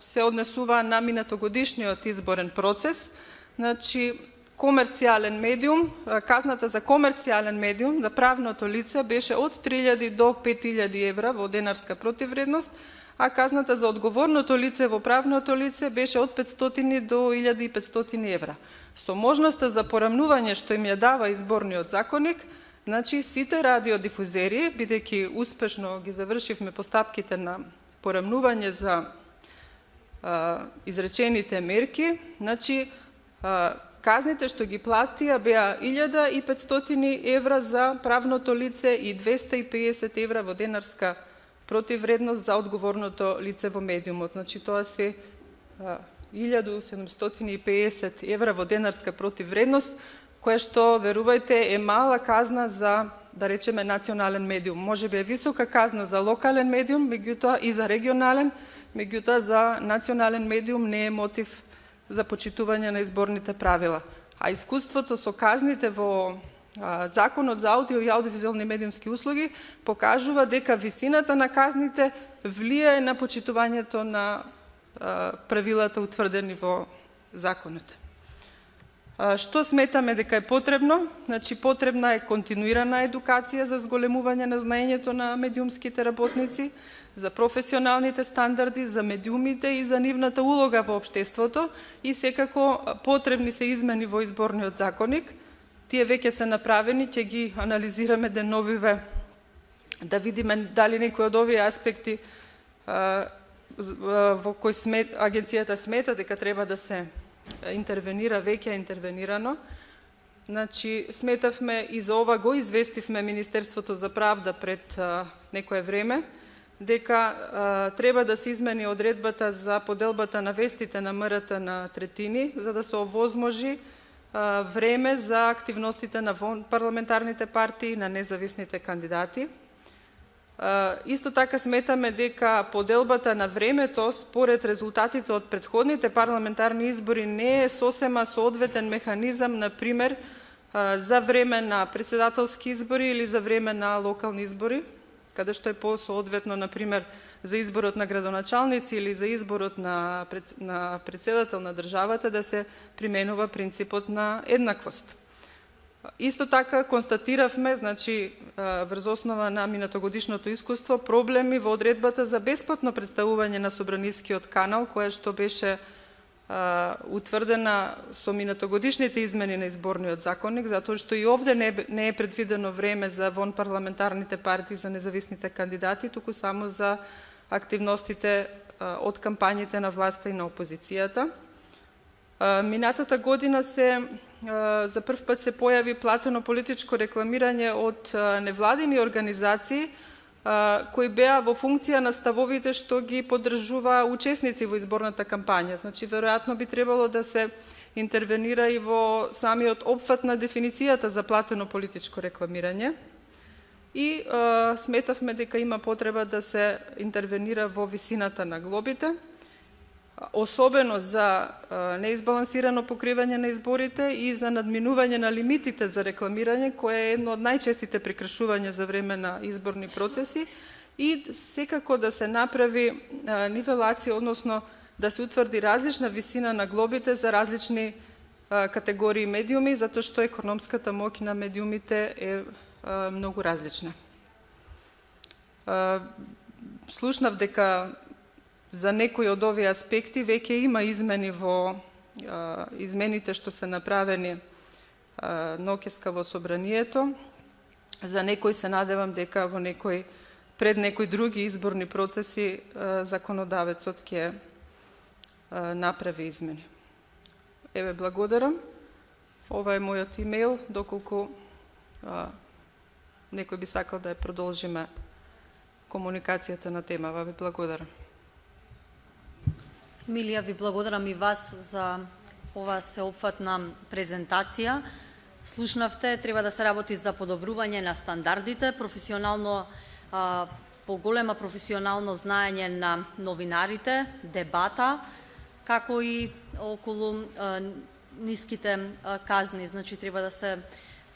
се однесува на минатогодишниот изборен процес. Значи, комерцијален медиум, казната за комерцијален медиум на правното лице беше од 3000 до 5000 евра во денарска противвредност, а казната за одговорното лице во правното лице беше од 500 до 1500 евра. Со можноста за порамнување што им ја дава изборниот законник, значи сите радиодифузери, бидејќи успешно ги завршивме постапките на порамнување за изречените мерки, значи казните што ги платија беа 1500 евра за правното лице и 250 евра во денарска противвредност за одговорното лице во медиумот. Значи тоа се 1750 евра во денарска противвредност, која што, верувајте, е мала казна за, да речеме, национален медиум. Може би е висока казна за локален медиум, меѓутоа и за регионален, меѓутоа за национален медиум не е мотив за почитување на изборните правила. А искуството со казните во Законот за аудио и аудиовизуелни медиумски услуги покажува дека висината на казните влијае на почитувањето на правилата утврдени во законот. Што сметаме дека е потребно? Значи, потребна е континуирана едукација за зголемување на знаењето на медиумските работници, за професионалните стандарди, за медиумите и за нивната улога во општеството, и секако потребни се измени во изборниот законник. Тие веќе се направени, ќе ги анализираме деновиве, да видиме дали некои од овие аспекти во кои агенцијата смета дека треба да се интервенира, веќе интервенирано. Значи, сметавме и за ова го известивме Министерството за правда пред некое време, дека треба да се измени одредбата за поделбата на вестите на МРТ на третини, за да се овозможи време за активностите на парламентарните партии и на независните кандидати. Исто така сметаме дека поделбата на времето според резултатите од претходните парламентарни избори не е сосема соодветен механизам, например, за време на председателски избори или за време на локални избори, каде што е посоодветно, например, за изборот на градоначалници или за изборот на председател на државата да се применува принципот на еднаквост. Исто така констатиравме, значи, врз основа на минатогодишното искуство, проблеми во одредбата за бесплатно представување на собранискиот канал, која што беше утврдена со минатогодишните измени на изборниот законник, затоа што и овде не е предвидено време за вонпарламентарните партии, за независните кандидати, туку само за активностите од кампањите на власта и на опозицијата. Минатата година за прв пат се појави платено политичко рекламирање од невладини организации кои беа во функција на ставовите што ги поддржува учесници во изборната кампања. Значи, веројатно би требало да се интервенира и во самиот опфат на дефиницијата за платено политичко рекламирање. И сметавме дека има потреба да се интервенира во висината на глобите, особено за неизбалансирано покривање на изборите и за надминување на лимитите за рекламирање, кое е едно од најчестите прекршувања за време на изборни процеси, и секако да се направи нивелација, односно да се утврди различна висина на глобите за различни категории медиуми, затоа што економската моќ на медиумите е многу различна. Слушнав дека за некои од овие аспекти веќе има измени во измените што се направени ноќеска во собранието. За некој се надевам дека пред некои други изборни процеси законодавецот ќе направи измени. Еве, благодарам. Ова е мојот имейл, доколку некој би сакал да ја продолжиме комуникацијата на темава. Ви благодарам. Милија, ви благодарам и вас за ова сеопфатна презентација. Слушнавте, треба да се работи за подобрување на стандардите, поголема професионално знаење на новинарите, дебата, како и околу ниските казни. Значи, треба да се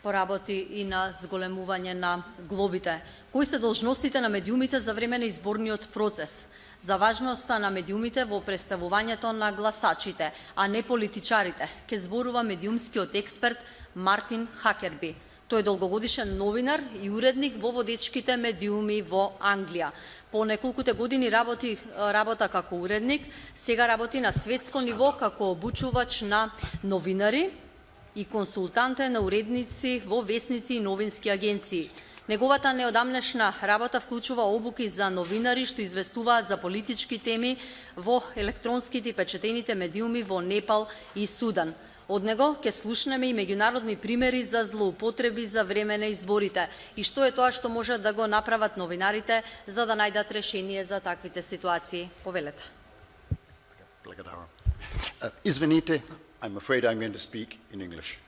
поработи и на зголемување на глобите. Кои се должностите на медиумите за време на изборниот процес? За важноста на медиумите во представувањето на гласачите, а не политичарите, ке зборува медиумскиот експерт Мартин Хакерби. Тој е долгогодишен новинар и уредник во водечките медиуми во Англија. По неколкуте години работа како уредник, сега работи на светско ниво како обучувач на новинари и консултант на уредници во весници и новински агенции. Неговата неодамнешна работа вклучува обуки за новинари што известуваат за политички теми во електронските и печатените медиуми во Непал и Судан. Од него ќе слушнеме и меѓународни примери за злоупотреби за време на изборите и што е тоа што може да го направат новинарите за да најдат решение за таквите ситуации. Повелете. Извините, I'm afraid I'm going to speak in English.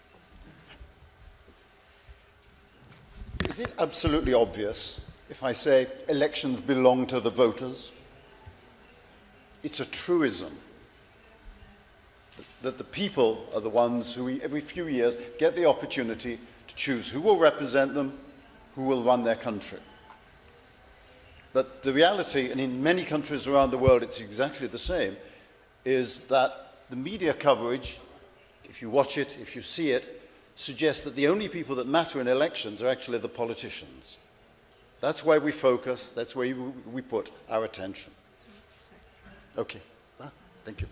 Is it absolutely obvious if I say elections belong to the voters? It's a truism that the people are the ones who every few years get the opportunity to choose who will represent them, who will run their country. But the reality, and in many countries around the world it's exactly the same, is that the media coverage, if you watch it, if you see it, suggests that the only people that matter in elections are actually the politicians. That's where we focus, that's where we put our attention. Okay, thank you.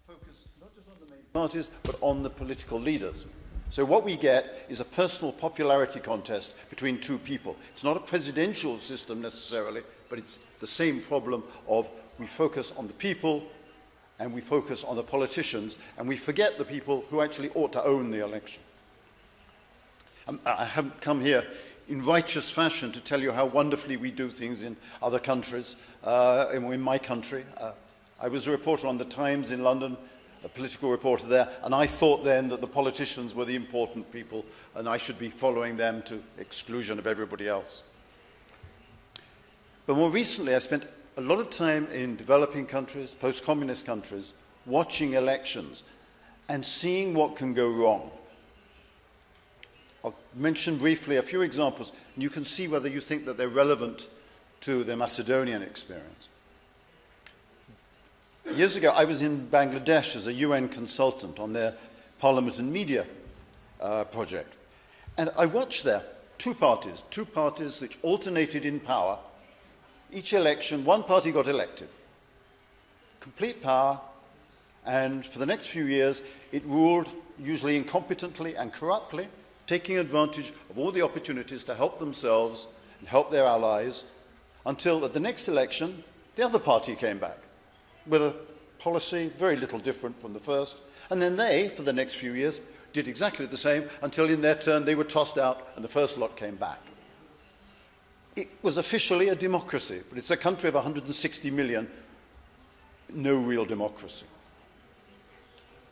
Focused not just on the main parties, but on the political leaders. So what we get is a personal popularity contest between two people. It's not a presidential system necessarily, but it's the same problem of we focus on the people and we focus on the politicians and we forget the people who actually ought to own the election. I haven't come here in righteous fashion to tell you how wonderfully we do things in other countries, in my country. I was a reporter on the Times in London, a political reporter there, and I thought then that the politicians were the important people and I should be following them to exclusion of everybody else. But more recently, I spent a lot of time in developing countries, post-communist countries, watching elections and seeing what can go wrong. I'll mention briefly a few examples, and you can see whether you think that they're relevant to the Macedonian experience. Years ago, I was in Bangladesh as a UN consultant on their Parliament and Media project. And I watched there two parties which alternated in power. Each election, one party got elected. Complete power, and for the next few years, it ruled usually incompetently and corruptly, taking advantage of all the opportunities to help themselves and help their allies, until at the next election, the other party came back with a policy very little different from the first, and then they, for the next few years, did exactly the same until in their turn they were tossed out and the first lot came back. It was officially a democracy, but it's a country of 160 million, no real democracy.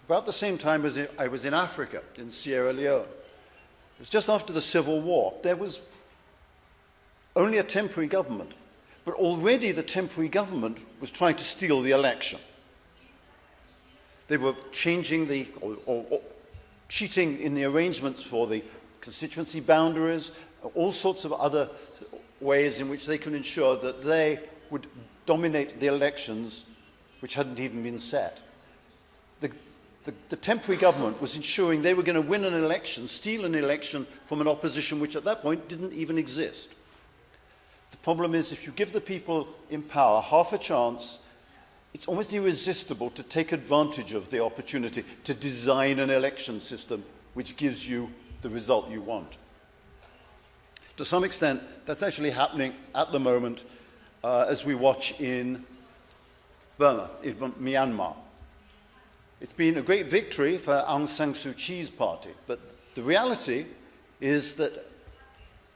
About the same time as I was in Africa, in Sierra Leone. It was just after the Civil War. There was only a temporary government, but already the temporary government was trying to steal the election. They were changing or cheating in the arrangements for the constituency boundaries, all sorts of other ways in which they could ensure that they would dominate the elections which hadn't even been set. The the temporary government was ensuring they were going to win an election, steal an election from an opposition which at that point didn't even exist. The problem is if you give the people in power half a chance, it's almost irresistible to take advantage of the opportunity to design an election system which gives you the result you want. To some extent, that's actually happening at the moment as we watch in Burma, in Myanmar. It's been a great victory for Aung San Suu Kyi's party, but the reality is that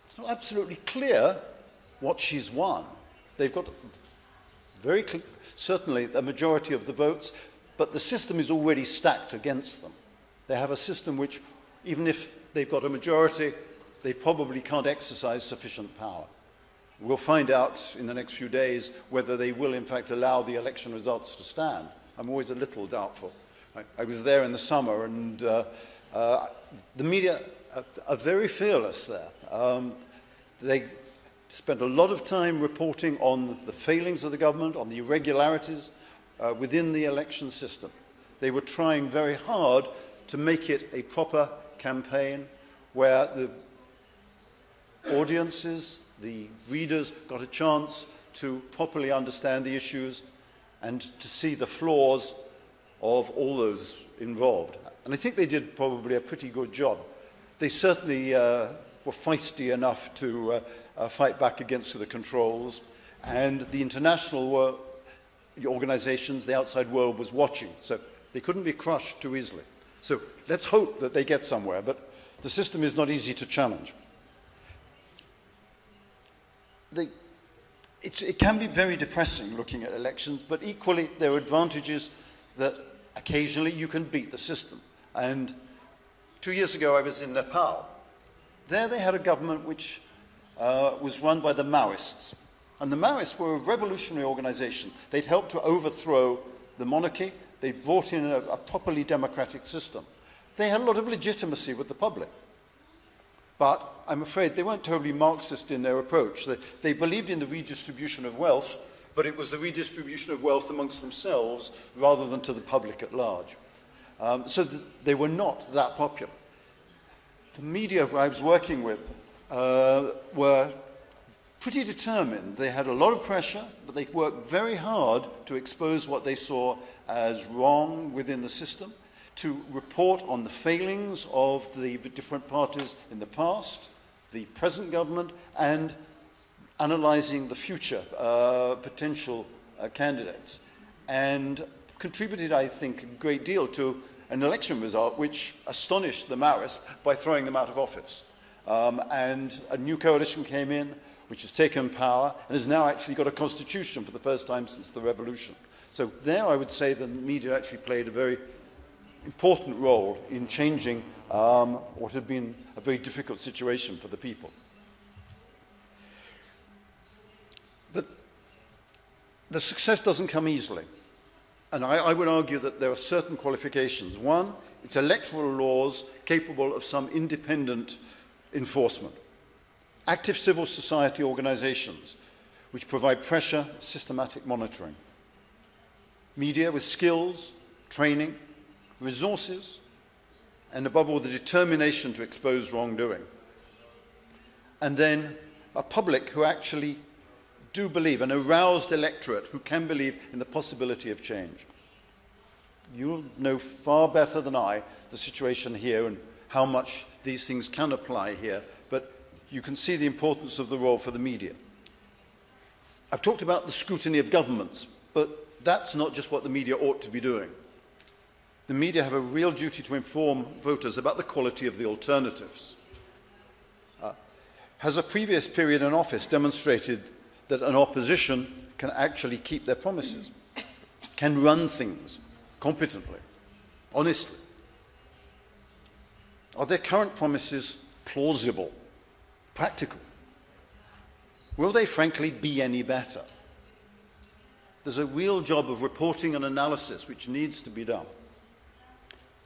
it's not absolutely clear what she's won. They've got very certainly a majority of the votes, but the system is already stacked against them. They have a system which, even if they've got a majority, they probably can't exercise sufficient power. We'll find out in the next few days whether they will in fact allow the election results to stand. I'm always a little doubtful. I was there in the summer, and the media are very fearless there. They spent a lot of time reporting on the failings of the government, on the irregularities within the election system. They were trying very hard to make it a proper campaign where the audiences, the readers, got a chance to properly understand the issues and to see the flaws of all those involved. And I think they did probably a pretty good job. They certainly were feisty enough to fight back against the controls, and the international organizations, the outside world, was watching, so they couldn't be crushed too easily. So let's hope that they get somewhere, but the system is not easy to challenge. It can be very depressing looking at elections, but equally there are advantages that occasionally you can beat the system. And 2 years ago I was in Nepal. There they had a government which was run by the Maoists. And the Maoists were a revolutionary organization. They'd helped to overthrow the monarchy. They brought in a properly democratic system. They had a lot of legitimacy with the public. But I'm afraid they weren't totally Marxist in their approach. They believed in the redistribution of wealth, but it was the redistribution of wealth amongst themselves rather than to the public at large. So they were not that popular. The media who I was working with were pretty determined. They had a lot of pressure, but they worked very hard to expose what they saw as wrong within the system, to report on the failings of the different parties in the past, the present government, and analyzing the future potential candidates, and contributed, I think, a great deal to an election result which astonished the Maoists by throwing them out of office. And a new coalition came in, which has taken power and has now actually got a constitution for the first time since the revolution. So there I would say the media actually played a very important role in changing what had been a very difficult situation for the people. But the success doesn't come easily. And I would argue that there are certain qualifications. One, it's electoral laws capable of some independent enforcement. Active civil society organizations which provide pressure, systematic monitoring. Media with skills, training, resources, and above all, the determination to expose wrongdoing. And then a public who actually do believe, an aroused electorate who can believe in the possibility of change. You'll know far better than I the situation here and how much these things can apply here, but you can see the importance of the role for the media. I've talked about the scrutiny of governments, but that's not just what the media ought to be doing. The media have a real duty to inform voters about the quality of the alternatives. Has a previous period in office demonstrated that an opposition can actually keep their promises, can run things competently, honestly? Are their current promises plausible, practical? Will they frankly be any better? There's a real job of reporting and analysis which needs to be done.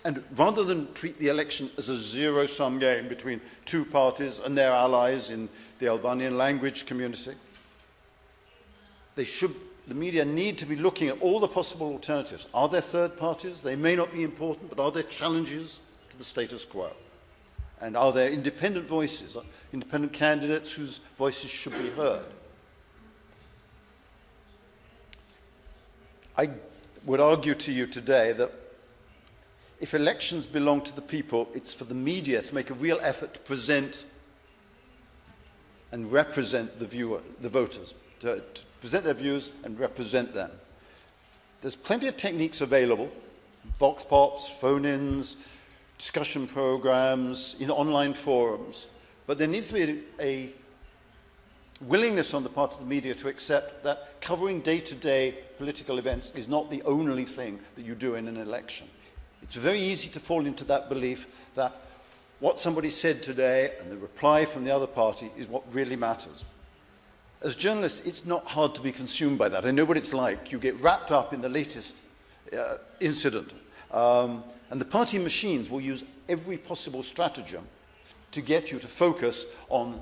And rather than treat the election as a zero-sum game between two parties and their allies in the Albanian language community, they should the media need to be looking at all the possible alternatives. Are there third parties? They may not be important, but are there challenges to the status quo? And are there independent voices, independent candidates whose voices should be heard? I would argue to you today that if elections belong to the people, it's for the media to make a real effort to present and represent the voters, to present their views and represent them. There's plenty of techniques available, vox pops, phone-ins, discussion programs, in online forums, but there needs to be a willingness on the part of the media to accept that covering day-to-day political events is not the only thing that you do in an election. It's very easy to fall into that belief that what somebody said today and the reply from the other party is what really matters. As journalists, it's not hard to be consumed by that. I know what it's like. You get wrapped up in the latest incident. And the party machines will use every possible stratagem to get you to focus on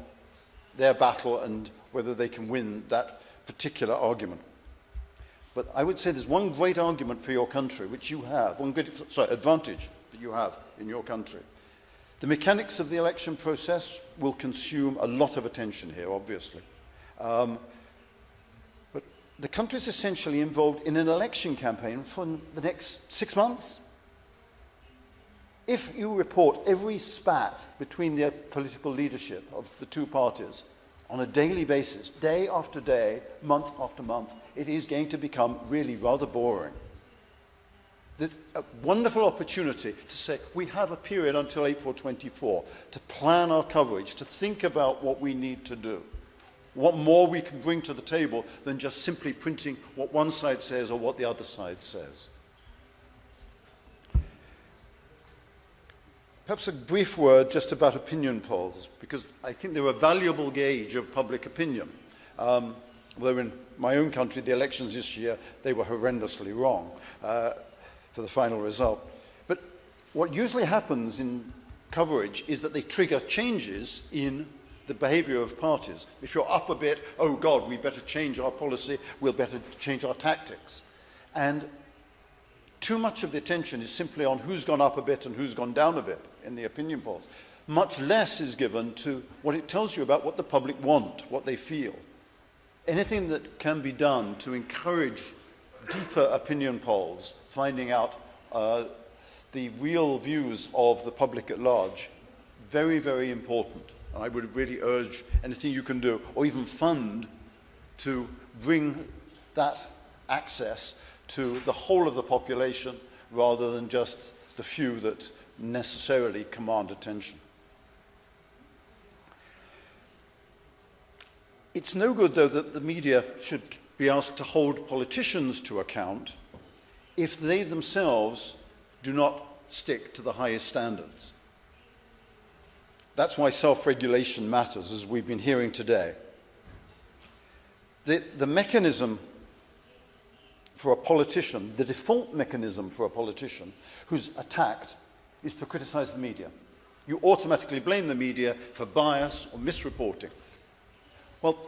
their battle and whether they can win that particular argument. But I would say there's one great argument for your country, which you have, advantage that you have in your country. The mechanics of the election process will consume a lot of attention here, obviously. But the country is essentially involved in an election campaign for the next 6 months. If you report every spat between the political leadership of the two parties on a daily basis, day after day, month after month, it is going to become really rather boring. There's a wonderful opportunity to say, we have a period until April 24 to plan our coverage, to think about what we need to do, what more we can bring to the table than just simply printing what one side says or what the other side says. Perhaps a brief word just about opinion polls, because I think they're a valuable gauge of public opinion. Although in my own country, the elections this year, they were horrendously wrong for the final result. But what usually happens in coverage is that they trigger changes in the behavior of parties. If you're up a bit, oh God, we better change our policy, we'll better change our tactics. And too much of the attention is simply on who's gone up a bit and who's gone down a bit in the opinion polls. Much less is given to what it tells you about what the public want, what they feel. Anything that can be done to encourage deeper opinion polls, finding out the real views of the public at large, very, very important. And I would really urge anything you can do, or even fund, to bring that access to the whole of the population rather than just the few that necessarily command attention. It's no good, though, that the media should be asked to hold politicians to account if they themselves do not stick to the highest standards. That's why self-regulation matters, as we've been hearing today. The mechanism for a politician, the default mechanism for a politician who's attacked, is to criticize the media. You automatically blame the media for bias or misreporting. Well,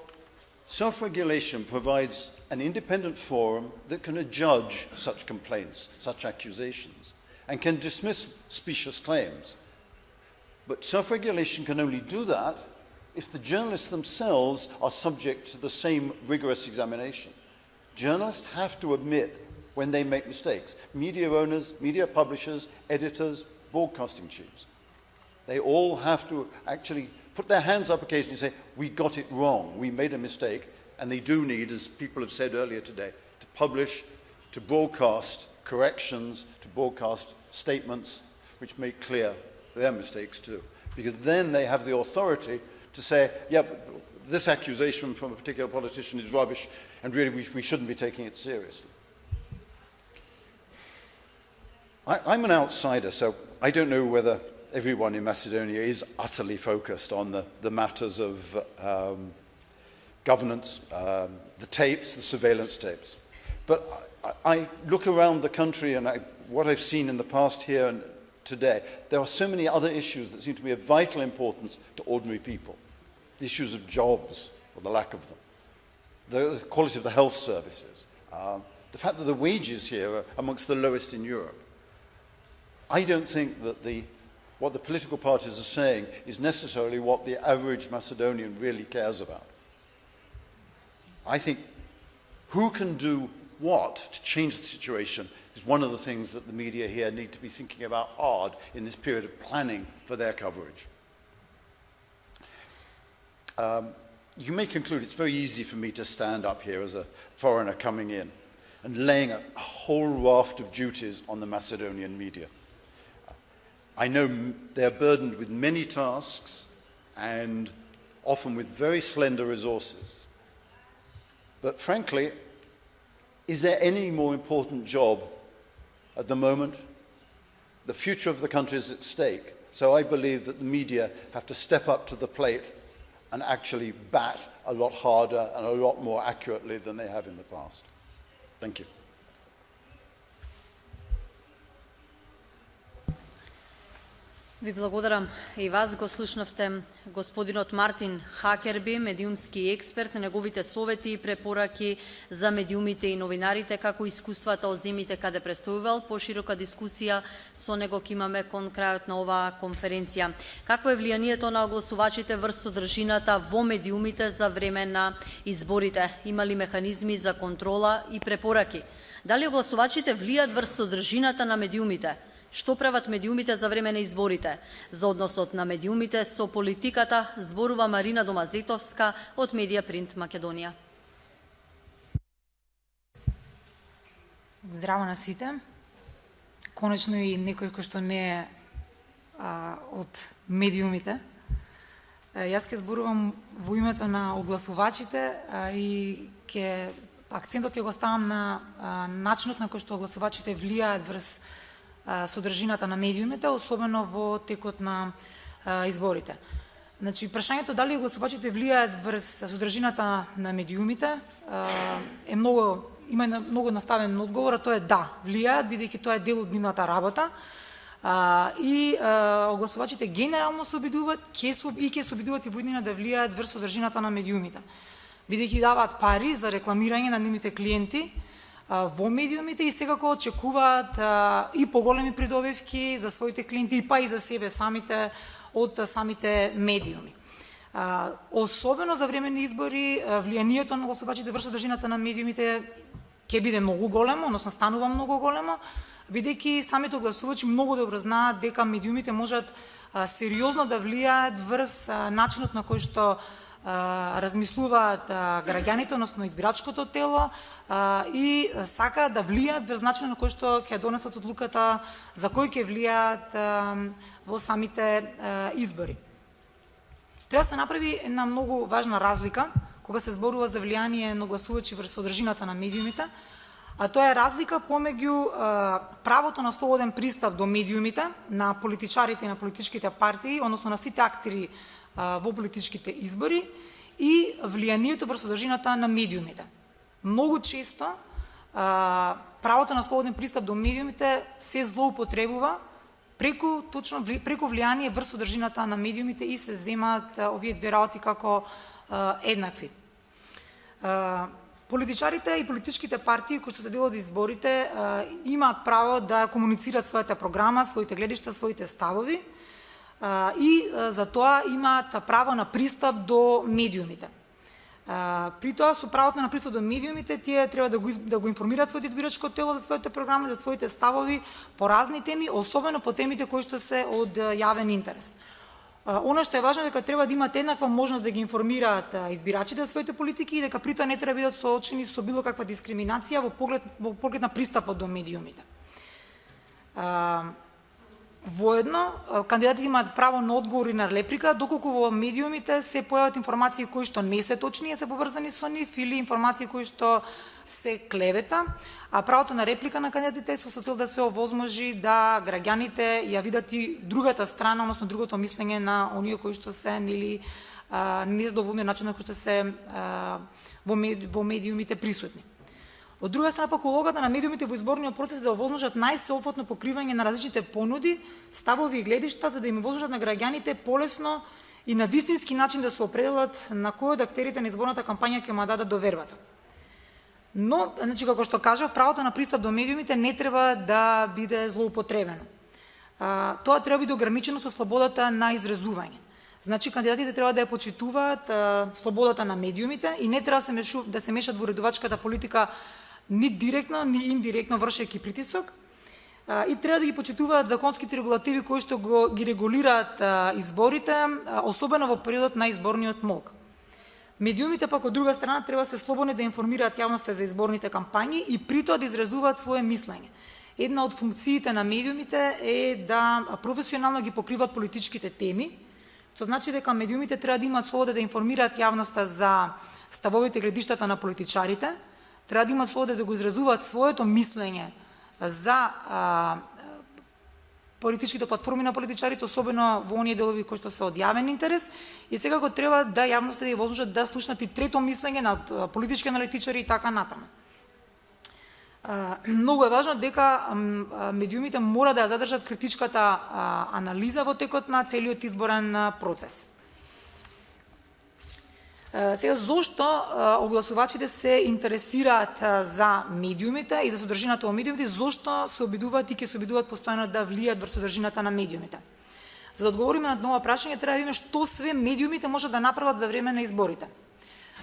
self-regulation provides an independent forum that can adjudge such complaints, such accusations, and can dismiss specious claims. But self-regulation can only do that if the journalists themselves are subject to the same rigorous examination. Journalists have to admit when they make mistakes. Media owners, media publishers, editors, broadcasting chiefs. They all have to actually put their hands up occasionally and say, we got it wrong, we made a mistake, and they do need, as people have said earlier today, to publish, to broadcast corrections, to broadcast statements which make clear their mistakes too. Because then they have the authority to say, yeah, but this accusation from a particular politician is rubbish, and really we shouldn't be taking it seriously. I'm an outsider, so I don't know whether everyone in Macedonia is utterly focused on the matters of governance, the tapes, the surveillance tapes. But I look around the country and what I've seen in the past here and today, there are so many other issues that seem to be of vital importance to ordinary people. The issues of jobs, or the lack of them. the quality of the health services, the fact that the wages here are amongst the lowest in Europe. I don't think that what the political parties are saying is necessarily what the average Macedonian really cares about. I think who can do what to change the situation is one of the things that the media here need to be thinking about hard in this period of planning for their coverage. You may conclude it's very easy for me to stand up here as a foreigner coming in and laying a whole raft of duties on the Macedonian media. I know they're burdened with many tasks and often with very slender resources. But frankly, is there any more important job at the moment? The future of the country is at stake. So I believe that the media have to step up to the plate and actually bat a lot harder and a lot more accurately than they have in the past. Thank you. Ви благодарам. И вас го слушнавте господинот Мартин Хакерби, медиумски експерт, неговите совети и препораки за медиумите и новинарите, како искуствата од земите каде представувал. Поширока дискусија со него ќе имаме кон крајот на оваа конференција. Какво е влијанието на огласувачите врз содржината во медиумите за време на изборите? Има ли механизми за контрола и препораки? Дали огласувачите влијат врз содржината на медиумите? Што прават медиумите за време на изборите? За односот на медиумите со политиката зборува Марина Домазетовска од Медија Принт Македонија. Здраво на сите. Конечно и некој кој што не е од медиумите. Јас ќе зборувам во името на огласувачите и акцентот ќе го ставам на начинот на кој што огласувачите влијаат врз содржината на медиумите, особено во текот на изборите. Значи, прашањето дали огласувачите влијаат врз содржината на медиумите има многу наставен одговор, а тоа е да, влијаат, бидејќи тоа е дел од нивната работа. И огласувачите генерално се обидуваат ќе се обидуваат и во иднина да влијаат врз содржината на медиумите, бидејќи даваат пари за рекламирање на нивните клиенти во медиумите и секако очекуваат и поголеми придобивки за своите клиенти, па и за себе самите од самите медиуми. Особено за време на избори, влијанието на огласувачите врз содржината на медиумите ќе биде многу големо, односно станува многу големо, бидејќи самите огласувачи многу добро знаат дека медиумите можат сериозно да влијаат врз начинот на кој што размислуваат граѓаните, односно избирачкото тело, и сакаат да влијаат врз начинот на кој што ќе донесат одлуката за кој ќе влијаат во самите избори. Треба да се направи една многу важна разлика кога се зборува за влијание на гласувачи врз содржината на медиумите, а тоа е разлика помеѓу правото на слободен пристап до медиумите на политичарите и на политичките партии, односно на сите актери во политичките избори, и влијанието врз содржината на медиумите. Многу често правото на слободен пристап до медиумите се злоупотребува преку влијание врз содржината на медиумите и се земаат овие две работи како еднакви. Политичарите и политичките партии кои што се дел од изборите имаат право да комуницираат својата програма, своите гледишта, своите ставови, и за тоа имаат право на пристап до медиумите. При тоа со правото на пристап до медиумите тие треба да го информираат своето избирачко тело за своите програми, за своите ставови по разни теми, особено по темите кои што се од јавен интерес. Оно што е важно е дека треба да имат еднаква можност да ги информираат избирачите за своите политики и дека при тоа не треба да бидат соочени со било каква дискриминација во поглед на пристапот до медиумите. Воедно, кандидатите имаат право на одговор и на реплика, доколку во медиумите се појават информации кои што не се точни и се поврзани со нив, или информации кои што се клевета, а правото на реплика на кандидатите е со цел да се овозможи да граѓаните ја видат и другата страна, односно другото мислење на оние кои што се незадоволни начинот кој што се во медиумите присутни. Од друга страна, пак улогата на медиумите во изборниот процес е да овозможат најсеопфатно покривање на различните понуди, ставови и гледишта, за да им овозможат на граѓаните полесно и на вистински начин да се определат на кој од актерите на изборната кампања ќе му дадат довербата. Но, значи, како што кажав, правото на пристап до медиумите не треба да биде злоупотребено. Тоа треба да биде ограничено со слободата на изразување. Значи, кандидатите треба да ја почитуваат слободата на медиумите и не треба да се мешат во редовачката политика ни директно, ни индиректно вршејќи притисок. И треба да ги почитуваат законските регулативи кои што ги регулираат изборите, особено во периодот на изборниот мок. Медиумите пак од друга страна треба се слободни да информираат јавноста за изборните кампањи и при тоа да изразуваат свое мислење. Една од функциите на медиумите е да професионално ги покриват политичките теми, што значи дека медиумите треба да имаат слобода да информираат јавноста за ставовите и гледиштата на политичарите, треба да имаат слобода да го изразуваат своето мислење за политичките платформи на политичарите, особено во оние делови кои што се од јавен интерес, и секако треба да јавноста да ја возможат да слушнат и трето мислење на политички аналитичари и така натаму. Многу е важно дека медиумите мора да ја задржат критичката анализа во текот на целиот изборен процес. Сега, зошто огласувачите се интересираат за медиумите и за содржината во медиумите, зошто се обидуваат и ќе се обидуваат постојано да влијат врз содржината на медиумите? За да одговориме на ова прашање, треба да видиме што све медиумите можат да направат за време на изборите.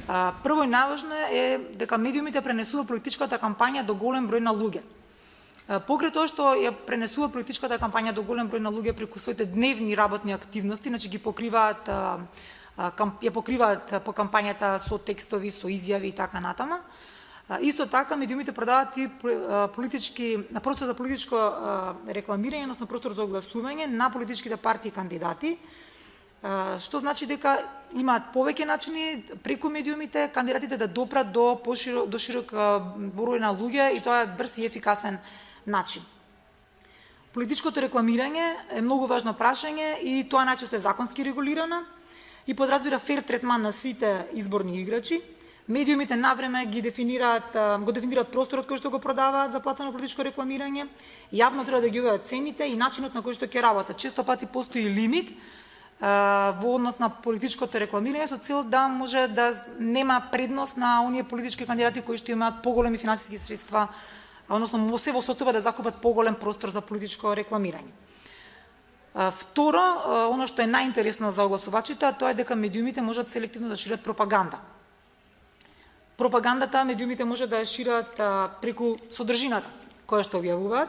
Прво и најважно е дека медиумите пренесуваат политичката кампања до голем број на луѓе. Покрај тоа што ја пренесуваат политичката кампања до голем број на луѓе преку своите дневни работни активности, значи ги покриваат по кампањата со текстови, со изјави и така натаму. Исто така, медиумите продаваат и простор за политичко рекламирање, односно простор за огласување на политичките партии и кандидати, што значи дека имаат повеќе начини преку медиумите кандидатите да допрат до широк број на луѓе, и тоа е брз и ефикасен начин. Политичкото рекламирање е многу важно прашање и тоа најчесто е законски регулирано и подразбира фер третман на сите изборни играчи. Медиумите навреме го дефинираат просторот кој што го продаваат за платено политичко рекламирање, јавно треба да ги објават цените и начинот на кој што ќе работат. Често пати постои лимит во однос на политичкото рекламирање со цел да може да нема предност на оние политички кандидати кои што имаат поголеми финансиски средства, односно се во состојба да закупат поголем простор за политичко рекламирање. Второ, оно што е најинтересно за огласувачите, тоа е дека медиумите можат селективно да шират пропаганда. Пропагандата медиумите може да ја шират преку содржината која што објавуваат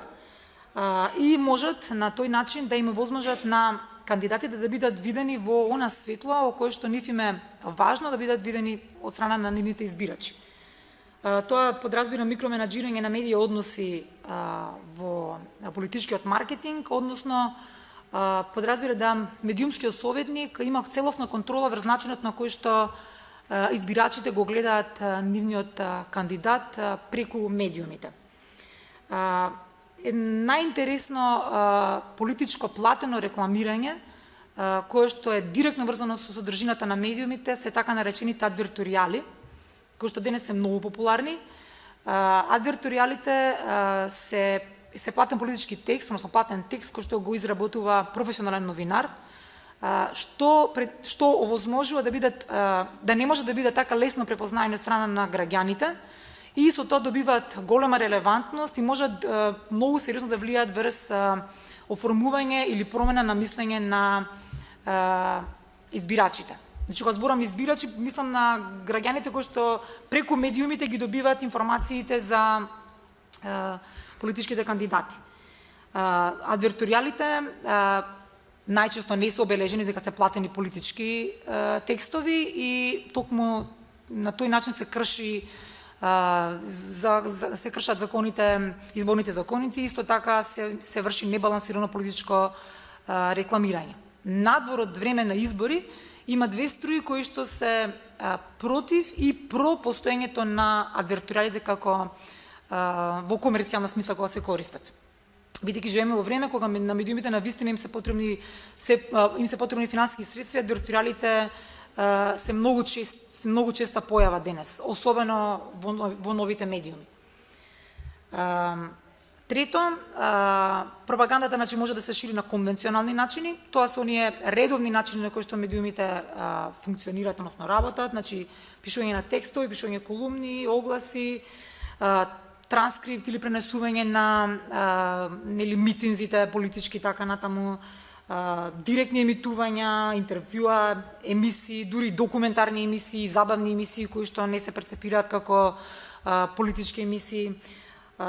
и можат на тој начин да им возможат на кандидатите да бидат видени во она светло во кое што нив им е важно да бидат видени од страна на нивните избирачи. Тоа подразбира микроменаџирање на медија односи во политичкиот маркетинг, односно подразбира да медиумскиот советник има целосна контрола врз начинот на кој што избирачите го гледаат нивниот кандидат преку медиумите. Најинтересно политичко платено рекламирање, кое што е директно врзано со содржината на медиумите, се така наречените адверторијали, кои што денес се многу популарни. Адверторијалите се платен политички текст, односно платен текст кој што го изработува професионален новинар, што овозможува да не може да биде така лесно препознаени од страна на граѓаните и со тоа добиваат голема релевантност и можат многу сериозно да влијаат врз оформување или промена на мислење на избирачите. Значи, кога зборам избирачи, мислам на граѓаните кои што преку медиумите ги добиваат информациите за политичките кандидати. Адверторијалите најчесто не се обележени дека се платени политички текстови и токму на тој начин се кршат законите, изборните законици, исто така се врши небалансирано политичко рекламирање. Надвор од време на избори има две струи кои што се против и про постоењето на адверторијалите како во комерцијална смисла кога се користат. Бидејќи живееме во време кога на медиумите на вистина им се потребни финансиски средства, адверторијалите се многу честа појава денес, особено во новите медиуми. Трето, пропагандата значи може да се шири на конвенционални начини, тоа се оние редовни начини на кои што медиумите функционираат, односно работат, значи пишување на текстови, пишување колумни, огласи, транскрипт или пренесување на нели митинзите политички така натаму, директни емитувања, интервјуа, емисии, дури документарни емисии, забавни емисии кои што не се перцепираат како политички емисии,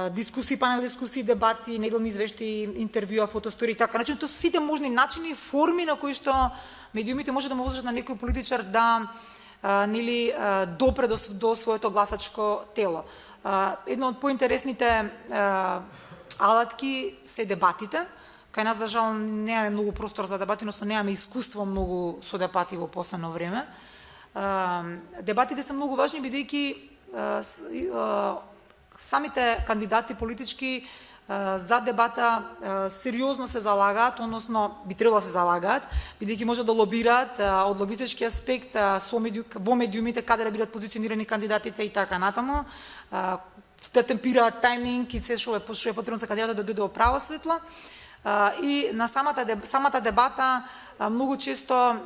дискусии, панел дискусии, дебати, неделни извешти, интервјуа, фотостори, така. Значи, тоа се сите можни начини, форми на кои што медиумите може да можат на некој политичар да нели допре до своето гласачко тело. Едно од поинтересните алатки се дебатите. Кај нас, за жал, немаме многу простор за дебати, но немаме искуство многу со дебати во последно време. Дебатите се многу важни, бидејќи самите кандидати политички за дебата сериозно се залагаат, односно би требало да се залагаат, бидејќи може да лобираат од логистички аспект во медиумите каде да бидат позиционирани кандидатите и така натаму, да темпираат тајминг и се што е потребно за кандидатот да дојде во право светло. И на самата дебата многу често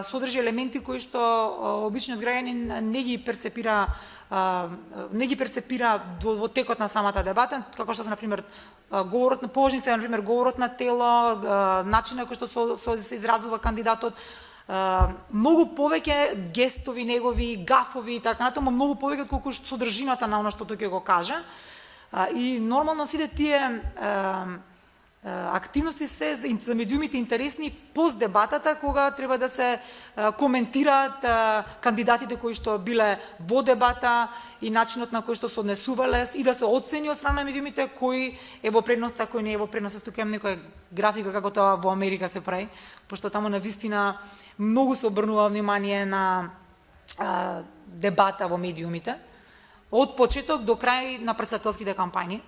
содржи елементи кои што обичниот граѓанин не ги перцепира во текот на самата дебата, како што се например поважни се например говорот на тело, начинот кој што се изразува кандидатот, многу повеќе гестови негови, гафови и така натаму, многу повеќе колку содржината на она што тој ќе го каже. И нормално сите тие активности се за медиумите интересни пост дебатата, кога треба да се коментираат кандидатите кои што биле во дебата и начинот на кој што се однесувале и да се оцени од страна на медиумите кој е во предност, а кој не е во предност. Тука имам некоја графика како тоа во Америка се прави, пошто таму навистина многу се обрнува внимание на дебата во медиумите од почеток до крај на претседателските кампањи.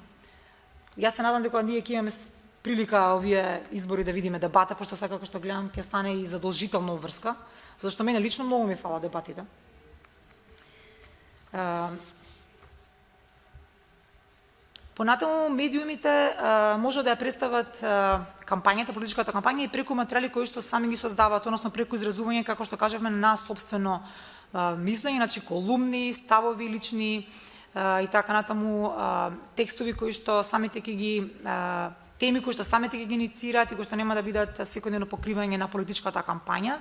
Јас се надам дека ние ќе имаме прилика овие избори да видиме дебата, пошто сега како што гледам ќе стане и задолжително врска, зашто мене лично многу ми фала дебатите. Понатаму медиумите може да ја представат кампањата, политичката кампања и преку материјали кои што сами ги создаваат, односно преку изразување, како што кажавме, на собствено мислење, значи колумни, ставови лични и така натаму, текстови кои што самите ќе ги теми кои што самите ќе ги инициираат и кои што нема да бидат секојдневно покривање на политичката кампања.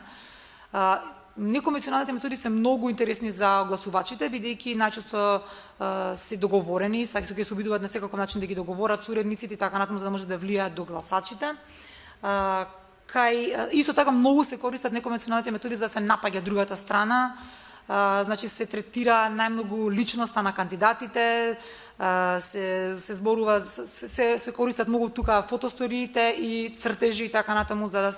Неконвенционалните методи се многу интересни за гласувачите, бидејќи најчесто се договорени, ќе се обидуваат на секаков начин да ги договорат со уредниците и така натаму, за да може да влијаат до гласачите. Исто така многу се користат неконвенционалните методи за да се напаѓа другата страна, значи се третира најмногу личноста на кандидатите, се зборува, се користат многу тука фотосториите и цртежи и така натаму за да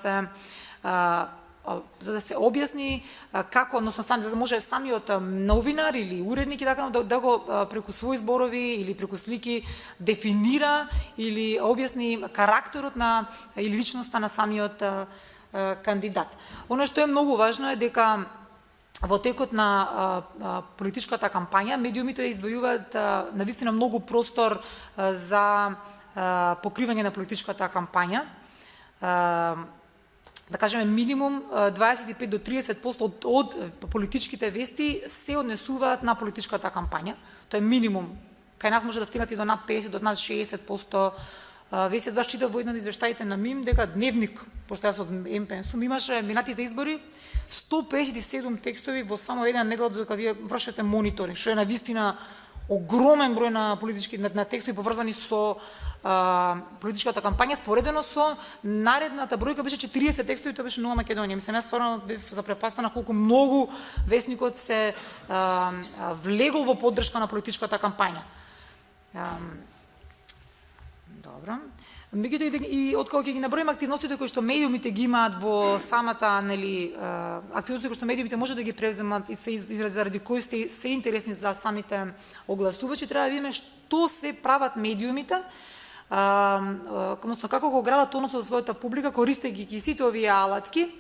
се објасни како, односно за да може самиот новинар или уредник и така да го преку своји зборови или преку слики дефинира или објасни карактерот на или личноста на самиот кандидат. Оно што е многу важно е дека во текот на политичката кампања медиумите извојуваат навистина многу простор за покривање на политичката кампања. Да кажеме минимум 25 до 30% од политичките вести се однесуваат на политичката кампања. Тоа е минимум. Кај нас може да стигнат и до над 50 до над 60%. Веќе баш читав во едно од извештаите на МИМ дека Дневник, пошто јас од МПНСУМ, имаше минатите избори 157 текстови во само една недела додека вие вршете мониторинг, што е навистина огромен број на политички на текстови поврзани со политичката кампања, споредено со наредната бројка беше 40 текстови, тоа беше Нова Македонија. Мислам, јас стварно бев запрепастена колку многу весникот се влегол во поддршка на политичката кампања. Добро. Меѓутоа и откако ќе ги наброиме активностите кои што медиумите ги имаат во самата, нели, активности кои што медиумите може да ги превземат и се заради кои се интересни за самите огласувачи, треба да видиме што се прават медиумите, односно како го градат односот со својата публика, користејќи сите овие алатки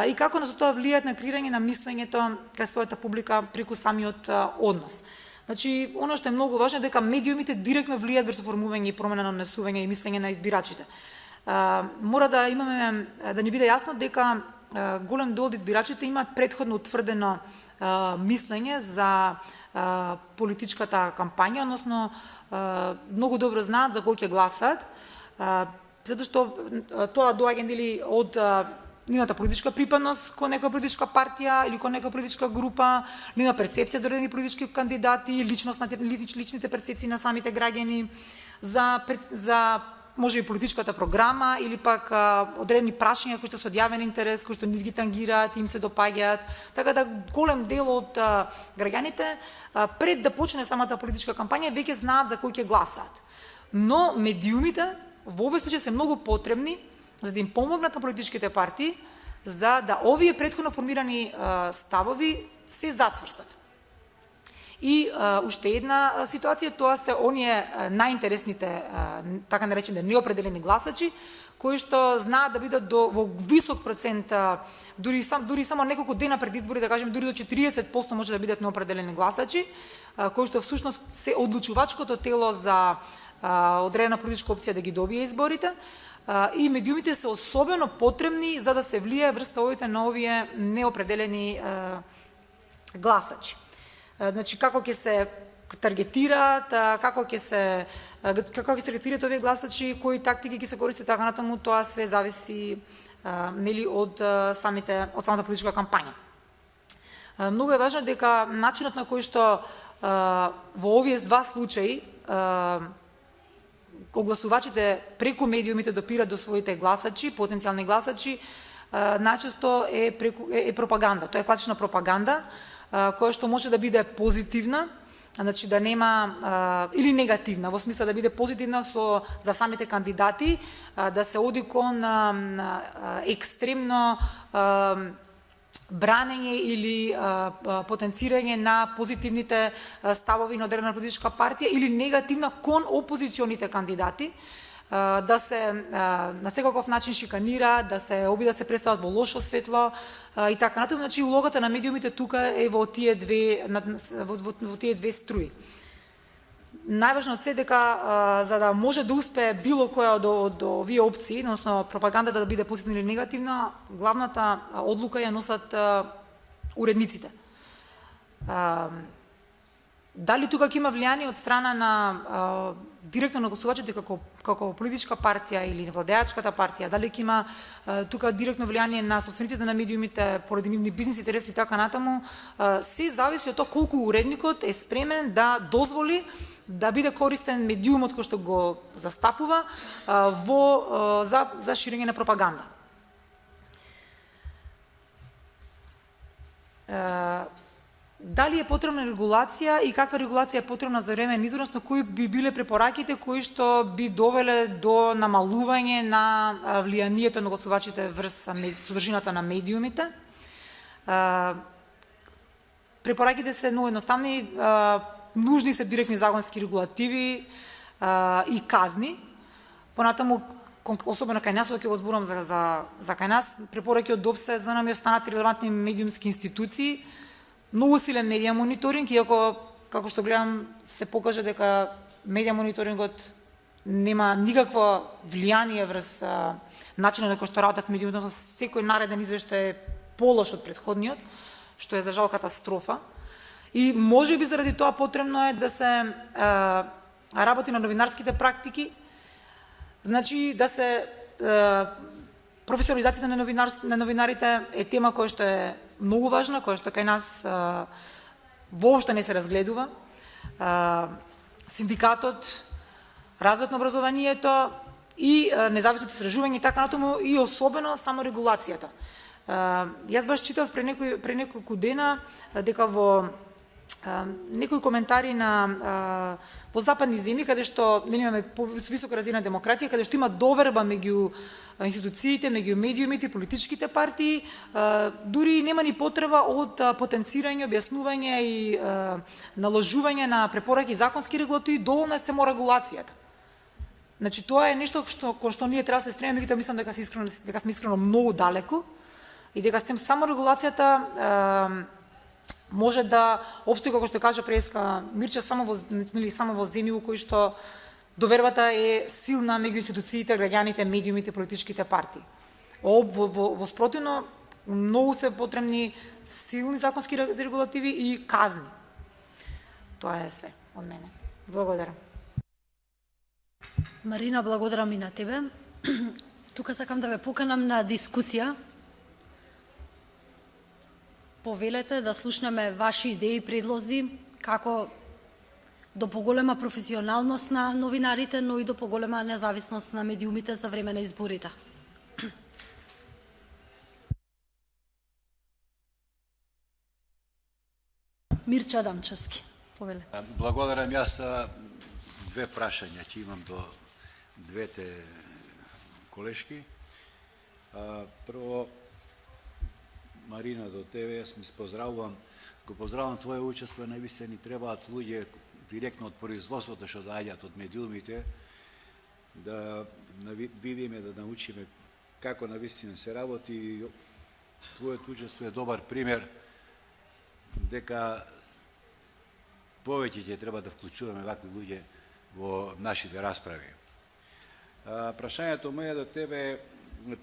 и како на тоа влијаат на креирање на мислењето кај својата публика преку самиот однос. Значи, оно што е многу важно е дека медиумите директно влијаат врз формување и промена на однесување и мислење на избирачите. Мора да имаме, да ни биде јасно дека голем дел од избирачите имаат претходно утврдено мислење за политичката кампања, односно многу добро знаат за кој ќе гласаат, затоа што тоа доаѓа нели од нивната политичка припадност кон некоја политичка партија или кон некоја политичка група, нивна перцепција за одредени политички кандидати, личните перцепции на самите граѓани, за може и политичката програма или пак одредени прашања кои што се од јавен интерес, кои што нив ги тангираат, им се допаѓаат. Така да голем дел од граѓаните пред да почне самата политичка кампања веќе знаат за кој ќе гласаат. Но медиумите во овој случај се многу потребни за да им помогнат на политичките партии за да овие претходно формирани ставови се зацврстат. И уште една ситуација, тоа се оние најинтересните, така наречени неопределени гласачи, кои што знаат да бидат во висок процент, дури само неколку дена пред избори, да кажем, дури до 40% може да бидат неопределени гласачи, кои што всушност се одлучувачкото тело за одредена политичка опција да ги добие изборите, и медиумите се особено потребни за да се влијае врз ставовите на овие неопределени гласачи. Значи, како ќе се таргетираат, како ќе се таргетираат овие гласачи, кои тактики ќе се користат, така натаму, тоа све зависи нели од самата политичка кампања. Многу е важно дека начинот на кој што во овие два случаи огласувачите преку медиумите допираат до своите гласачи, потенцијални гласачи, најчесто е пропаганда. Тоа е класична пропаганда, која што може да биде позитивна, значи да нема или негативна, во смисла да биде позитивна за самите кандидати, да се оди кон екстремно бранење или потенцирање на позитивните ставови на одредена политичка партија или негативна кон опозиционите кандидати, да се на секаков начин шиканира, да се обида да се представат во лошо светло и така натаму. Значи улогата на медиумите тука е во тие две струи. Најважно е дека за да може да успее било која од овие опции, односно пропагандата да биде позитивна или негативна, главната одлука ја носат уредниците. Дали тука ќе има влијание од страна на директно на гласувачите како политичка партија или владеачката партија, дали ќе има тука директно влијание на собствениците на медиумите поради нивни бизнис интереси и така натаму, се зависи од тоа колку уредникот е спремен да дозволи да биде користен медиумот кој што го застапува за ширење на пропаганда. Дали е потребна регулација и каква регулација е потребна за време на избор, односно кои би биле препораките кои што би довеле до намалување на влијанието на гласувачите врз содржината на медиумите? Препораките се многу едноставни, нужни се директни законски регулативи и казни. Понатаму, особено кај нас, ќе го зборам за кај нас, препораки од ДОПС за нам и останати релевантни медиумски институции, многу силен медиа мониторинг, иако, како што гледам, се покажа дека медиа мониторингот нема никакво влијание врз начинот на кој што работат медиумите, односно секој нареден извештај е полош од претходниот, што е за жал катастрофа. И можеби заради тоа потребно е да се работи на новинарските практики, значи да се професионализацијата на новинарите е тема која што е многу важна, која што кај нас воопшто не се разгледува. Синдикатот, развојот на образованието и независното истражување и така натаму, и особено саморегулацијата. Јас баш читав пред неколку дена дека во некои коментари во западни земји, каде што имаме висока разина демократија, каде што има доверба меѓу институциите, меѓу медиумите, политичките партии, дури нема ни потреба од потенцирање, објаснување и наложување на препораки законски регулативи, доволна е саморегулацијата. Значи тоа е нешто кон што ние треба да се стремиме, меѓутоа мислам дека сме искрено многу далеку и дека саморегулацијата може да опстои, како што кажа преска Мирча, само во земји во кои што довербата е силна меѓу институциите, граѓаните, медиумите, политичките партии. Во спротивно, многу се потребни силни законски регулативи и казни. Тоа е све од мене. Благодарам. Марина, благодарам и на тебе. Тука сакам да ве поканам на дискусија. Повелете да слушнеме ваши идеи и предлози како до поголема професионалност на новинарите, но и до поголема независност на медиумите за време на изборите. Мирча Адамчевски, повелете. Благодарам. Јас две прашања ќе имам до двете колешки. Прво, Марина, до тебе, јас ми поздравувам. Го поздравувам твое учество, наистина ни требаат луѓе директно од производството што доаѓаат од медиумите, да видиме, да научиме како навистина се работи. Твоето учество е добар пример дека повеќе ќе треба да вклучуваме вакви луѓе во нашите расправи. Прашањето моје до тебе,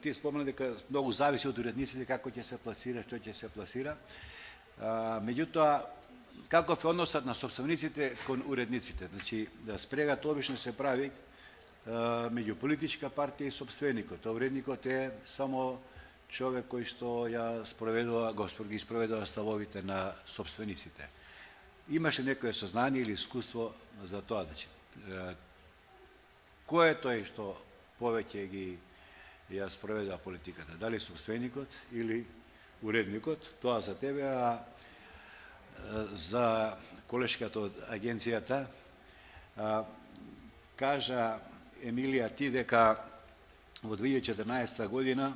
ти спомена дека многу зависи од уредниците како ќе се пласира, што ќе се пласира. Меѓутоа, каков е односот на сопствениците кон уредниците? Значи, спрегата обично се прави меѓу политичка партија и сопственикот. Уредникот е само човек кој што ги спроведува ставовите на сопствениците. Имаше некое сознание или искуство за тоа? Кој е тој што повеќе ги ја спроведува политиката? Дали сопственикот или уредникот? Тоа за тебе, а за колешката од агенцијата кажа Емилија ти дека во 2014 година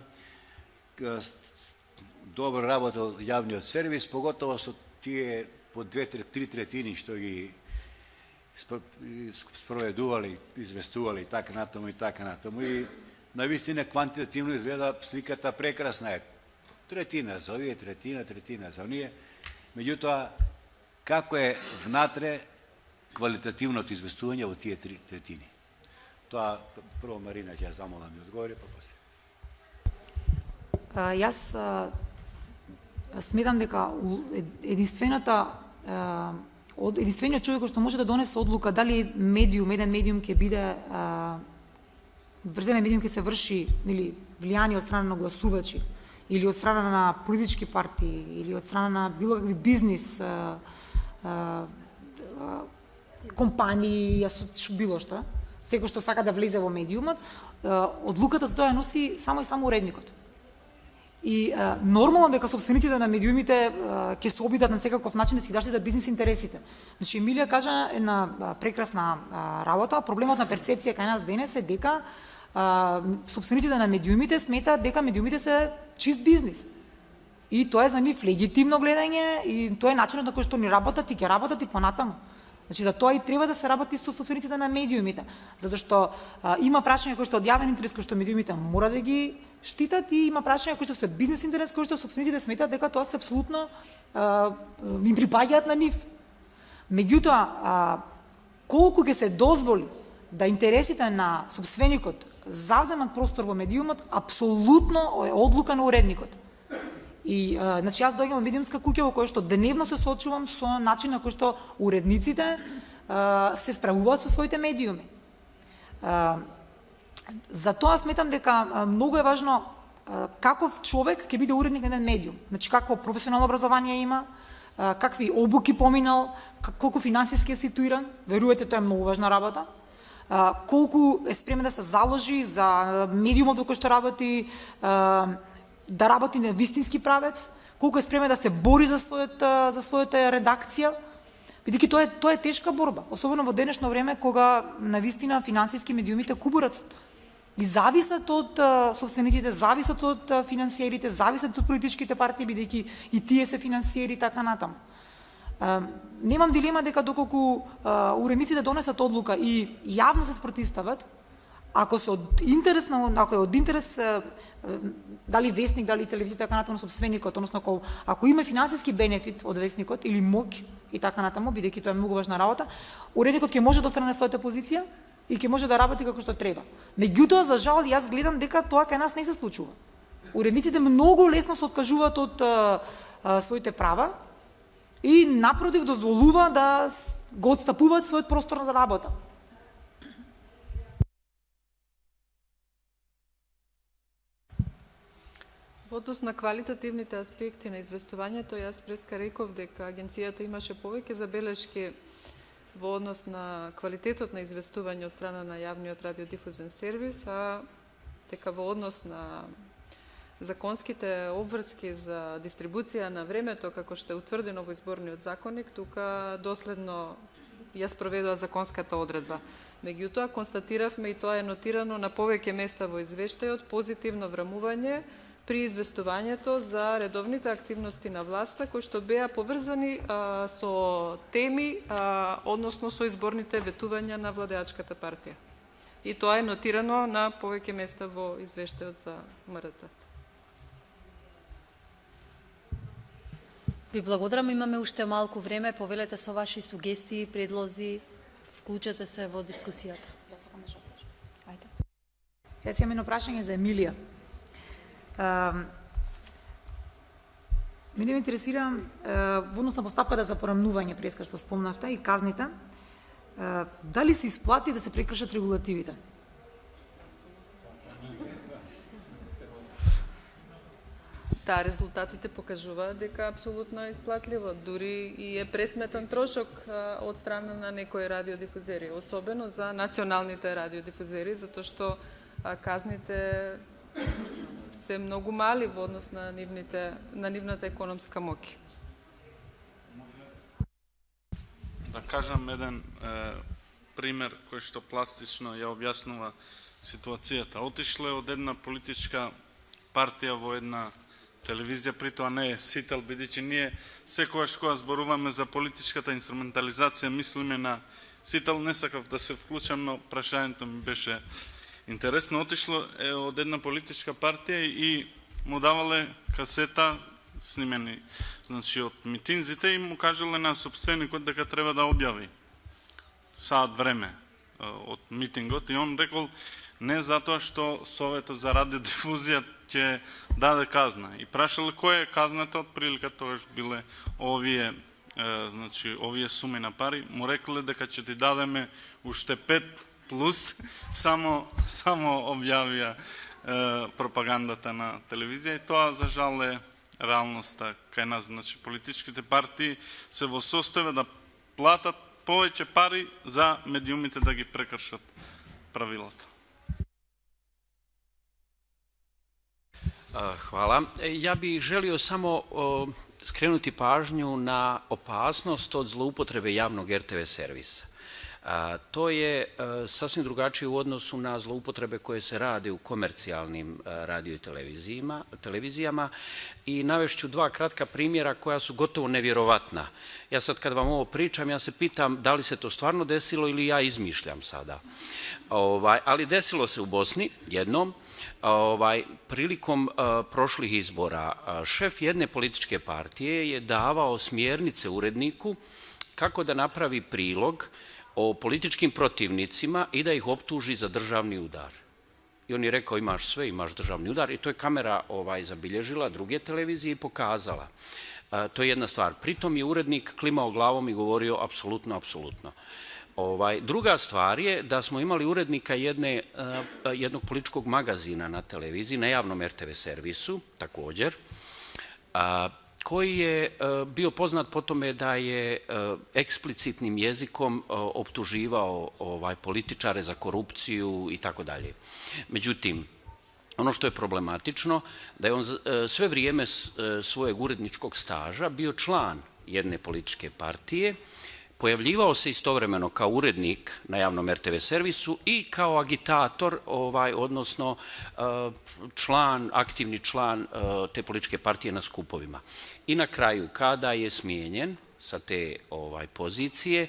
добро работел јавниот сервис, поготово со тие по 2-3 третини што ги спроведували, известували и така натаму и така натаму. И навистина квантитативно изгледа сликата прекрасна е. Третина за овие, третина за оние. Меѓутоа, како е внатре квалитативното известување во тие третини? Тоа прво Марина ќе замолам да ми одговори, па после. Јас сметам дека единствениот човек што може да донесе одлука дали еден медиум ќе биде врз еден медиум ќе се врши или влијание од страна на гласувачи или од страна на политички партии или од страна на било какви бизнис компании, било што, секој што сака да влезе во медиумот, одлуката за тоа ја носи само и само уредникот. И нормално дека сопствениците на медиумите ќе се обидат на секаков начин да си заштитат бизнис интересите. Значи Емилија кажа една прекрасна работа. Проблемот на перцепција кај нас денес е дека сопствениците на медиумите сметаат дека медиумите се чист бизнис. И тоа е за нив легитимно гледање и тоа е начинот на кој што ни работат и ќе работат и понатаму. Значи за тоа и треба да се работи со сопствениците на медиумите, затоа што има прашања кои што од јавен интерес кои што медиумите мора да ги штитат и има прашања кои што се бизнес интерес кои што сопствениците сметаат дека тоа се апсолутно им припаѓаат на нив. Меѓутоа, колку ќе се дозволи да интересите на сопственикот завземат простор во медиумот, апсолутно е одлука на уредникот. И значи јас доаѓам од медиумска куќа во која што дневно се соочувам со начин на кој што уредниците се справуваат со своите медиуми. Затоа сметам дека многу е важно каков човек ќе биде уредник на еден медиум. Значи какво професионално образование има, какви обуки поминал, колку финансиски е ситуиран, верувате тоа е многу важна работа. Колку е спремен да се заложи за медиумот во кој што работи, да работи на вистински правец, колку е спремен да се бори за својата редакција, бидејќи тоа е тешка борба, особено во денешно време кога навистина финансиски медиумите кубурат и зависат од сопствениците, зависат од финансиерите, зависат од политичките партии, бидејќи и тие се финансиери така натаму. Немам дилема дека доколку уредниците донесат одлука и јавно се спротивстават, Ако се од интерес ако е од интерес дали весник, дали телевизија така натаму сопственикот, односно ако има финансиски бенефит од весникот или моќ и така натаму, бидејќи тоа е многу важна работа, уредникот ќе може да остане на својата позиција и ќе може да работи како што треба. Меѓутоа, за жал, јас гледам дека тоа кај нас не се случува. Уредниците многу лесно се откажуваат од своите права и напротив дозволува да го отстапуваат својот простор за работа. Во однос на квалитативните аспекти на известувањето, јас преска реков дека агенцијата имаше повеќе забелешки во однос на квалитетот на известување од страна на јавниот радиодифузен сервис, а дека во однос на законските обврски за дистрибуција на времето, како што е утврдено во изборниот законник, тука доследно ја спроведува законската одредба. Меѓутоа, констатиравме, и тоа е нотирано на повеќе места во извештајот, позитивно врамување при известувањето за редовните активности на власта, кои што беа поврзани со теми, односно со изборните ветувања на владеачката партија. И тоа е нотирано на повеќе места во извештајот за МРТ. Ви благодарам, имаме уште малку време, повелете со ваши сугестии, предлози, вклучете се во дискусијата. Јас сакам да прашам. Ајде. Јас имам едно прашање за Емилија. Мене ме интересира во однос на постапката за порамнување, преска што спомнавте, и казните, дали се исплати да се прекршат регулативите? Да, резултатите покажуваат дека апсолутно е исплатливо, дури и е пресметан трошок од страна на некои радиодифузери, особено за националните радиодифузери, затоа што казните се многу мали во однос на нивната економска моќ. Да кажам еден пример кој што пластично ја објаснува ситуацијата. Отишле од една политичка партија во една телевизија, при тоа не е Сител, бидејќи ние секогаш кога зборуваме за политичката инструментализација мислиме на Сител, не сакав да се вклучам, но прашањето ми беше интересно. Отишло е од една политичка партија и му давале касета снимени, значи од митинзите, и му кажале на собственикот дека треба да објави саат време од митингот, и он рекол не затоа што Советот за радиодифузија ќе даде казна. И прашале која е казната, од прилика тогаш биле овие, значи овие суми на пари, му рекле дека ќе ти дадеме уште 5 плюс, само објавија пропагандата на телевизија, и тоа за жал е реалноста кај нас. Значи политичките партии се во состојба да платат повеќе пари за медиумите да ги прекршат правилата. Hvala. Ja bih želio samo skrenuti pažnju na opasnost od zloupotrebe javnog RTV servisa. To je sasvim drugačije u odnosu na zloupotrebe koje se rade u komercijalnim radio i televizijama, i navešću dva kratka primjera koja su gotovo nevjerovatna. Ja sad kad vam ovo pričam, ja se pitam da li se to stvarno desilo ili ja izmišljam sada. Ali desilo se u Bosni jednom. Prilikom prošlih izbora šef jedne političke partije je davao smjernice uredniku kako da napravi prilog o političkim protivnicima i da ih optuži za državni udar. I on je rekao imaš sve, imaš državni udar, i to je kamera zabilježila, druge televizije, i pokazala. To je jedna stvar. Pritom je urednik klimao glavom i govorio apsolutno, apsolutno. Druga stvar je da smo imali urednika jednog političkog magazina na televiziji, na javnom RTV servisu, također, koji je bio poznat po tome da je eksplicitnim jezikom optuživao političare za korupciju i tako dalje. Međutim, ono što je problematično, da je on sve vrijeme svojeg uredničkog staža bio član jedne političke partije, pojavljivao se istovremeno kao urednik na javnom RTV servisu i kao agitator, odnosno aktivni član te političke partije na skupovima. I na kraju, kada je smijenjen, sa te pozicije,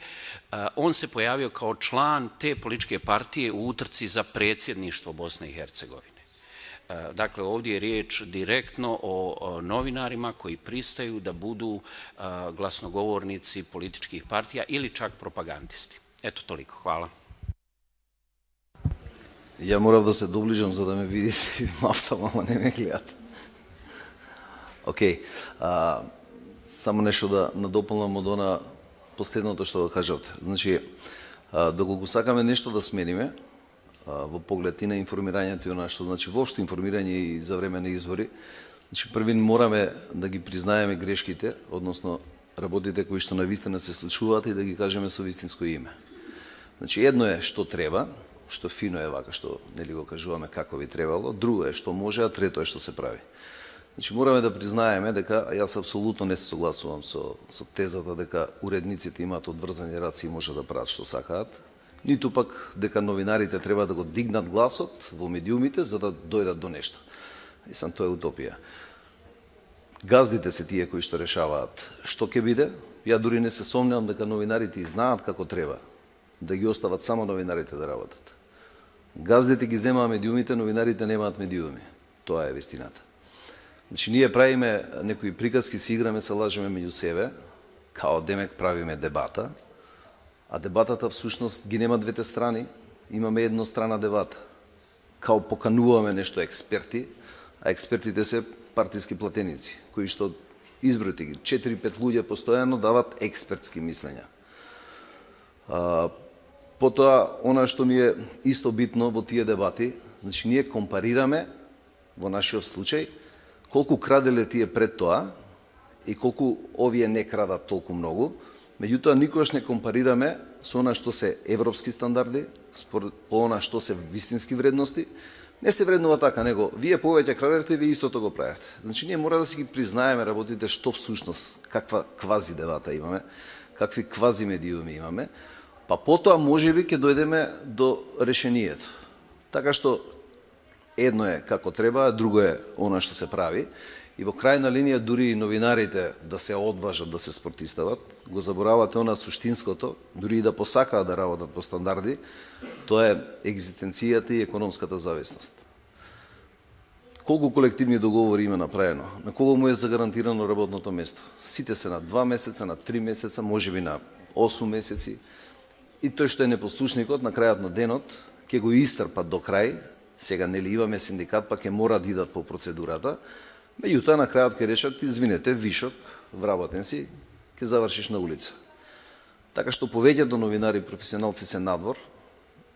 on se pojavio kao član te političke partije u utrci za predsjedništvo Bosne i Hercegovine. Dakle, ovdje je riječ direktno o novinarima koji pristaju da budu glasnogovornici političkih partija ili čak propagandisti. Eto, toliko. Hvala. Ja moram da se dobližam за да ме видите и мафтам, ама не ме гледате. Океј, само нешто да надополнам од она последното што го кажавте. Значи, доколку сакаме нешто да смениме, во поглед и на информирањето и она што значи воопшто информирање и за време на избори, значи први мораме да ги признаеме грешките, односно работите кои што навистина се случуваат и да ги кажеме со вистинско име. Значи едно е што треба, што фино е вака што нели го кажуваме како би требало, друго е што може, а трето е што се прави. Значи мораме да признаеме дека јас апсолутно не се согласувам со тезата дека уредниците имаат одврзани раци и може да прават што сакаат, ниту пак дека новинарите треба да го дигнат гласот во медиумите за да дојдат до нешто. Мислам, тоа е утопија. Газдите се тие кои што решаваат што ќе биде. Ја дури не се сомневам дека новинарите знаат како треба да ги остават само новинарите да работат. Газдите ги земаа медиумите, новинарите немаат медиуми. Тоа е вистината. Значи, ние правиме некои приказки, си играме, се лажеме меѓу себе, као демек правиме дебата, а дебатата всушност ги нема двете страни, имаме еднострана дебата. Као покануваме нешто експерти, а експертите се партиски платеници, кои што изброите ги, 4-5 луѓе постојано дават експертски мислења. Потоа, она што ми е исто битно во тие дебати, значи ние компарираме, во нашиот случај, колку краделе тие пред тоа и колку овие не крадат толку многу, меѓутоа никогаш не компарираме со она што се европски стандарди, по она што се вистински вредности. Не се вреднува така, него вие повеќе крадете, вие истото го правите. Значи ние мора да си ги признаеме работите што всушност, каква квази дебата имаме, какви квази медиуми имаме, па потоа можеби ќе дојдеме до решението. Така што едно е како треба, друго е она што се прави. И во крајна линија дури и новинарите да се одважат да се спротистават, го заборавате она суштинското, дури и да посакаат да работат по стандарди, тоа е екзистенцијата и економската зависност. Колку колективни договори има направено? На кого му е загарантирано работното место? Сите се на 2 месеца, на 3 месеца, можеби на 8 месеци. И тој што е непослушникот на крајот на денот ќе го истрпат до крај. Сега нели имаме синдикат, па ќе мора да идат по процедурата. Меѓутоа на крајот ќе решат, извинете, вишок, вработен си, ќе завршиш на улица. Така што повеќето новинари професионалци се надвор,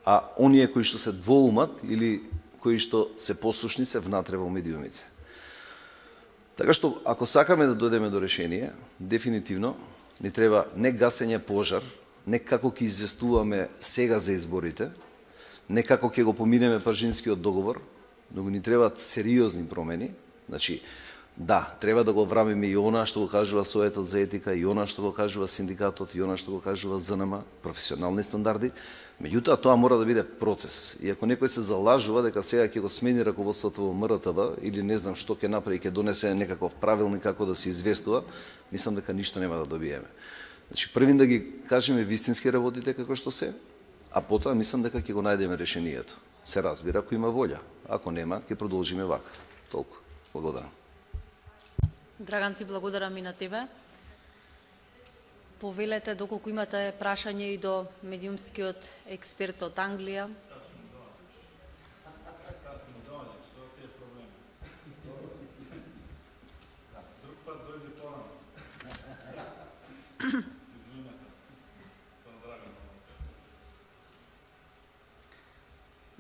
а оние кои што се двоумат или кои што се послушни се внатре во медиумите. Така што ако сакаме да дојдеме до решение, дефинитивно ни треба не гасење пожар, не како ќе известуваме сега за изборите, не како ќе го поминеме Паржинскиот договор, но ни требаат сериозни промени. Значи, да, треба да го врамиме и она што го кажува Советот за етика, и она што го кажува синдикатот, и она што го кажува ЗНМ, професионални стандарди. Меѓутоа, тоа мора да биде процес. И ако некој се залажува дека сега ќе го смени раководството во МРТВ или не знам што ќе направи, ќе донесе некаков правилник како да се известува, мислам дека ништо нема да добиеме. Значи, првин да ги кажеме вистински работите како што се, а потоа мислам дека ќе го најдеме решението. Се разбира ако има волја. Ако нема, ќе продолжиме вака. Толку. Благодарам. Драган, ти благодарам и на тебе. Повелете доколку имате прашање и до медиумскиот експерт од Англија.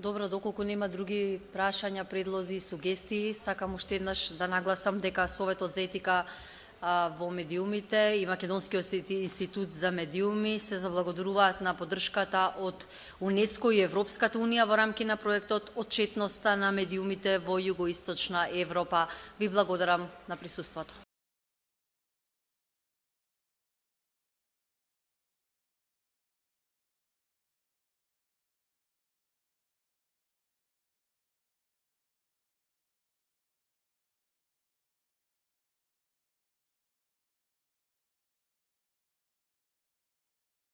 Добро, доколку нема други прашања, предлози, сугестии, сакам уште еднаш да нагласам дека Советот за етика во медиумите и Македонскиот институт за медиуми се заблагодаруваат на поддршката од УНЕСКО и Европската унија во рамки на проектот Отчетноста на медиумите во југоисточна Европа. Ви благодарам на присуството.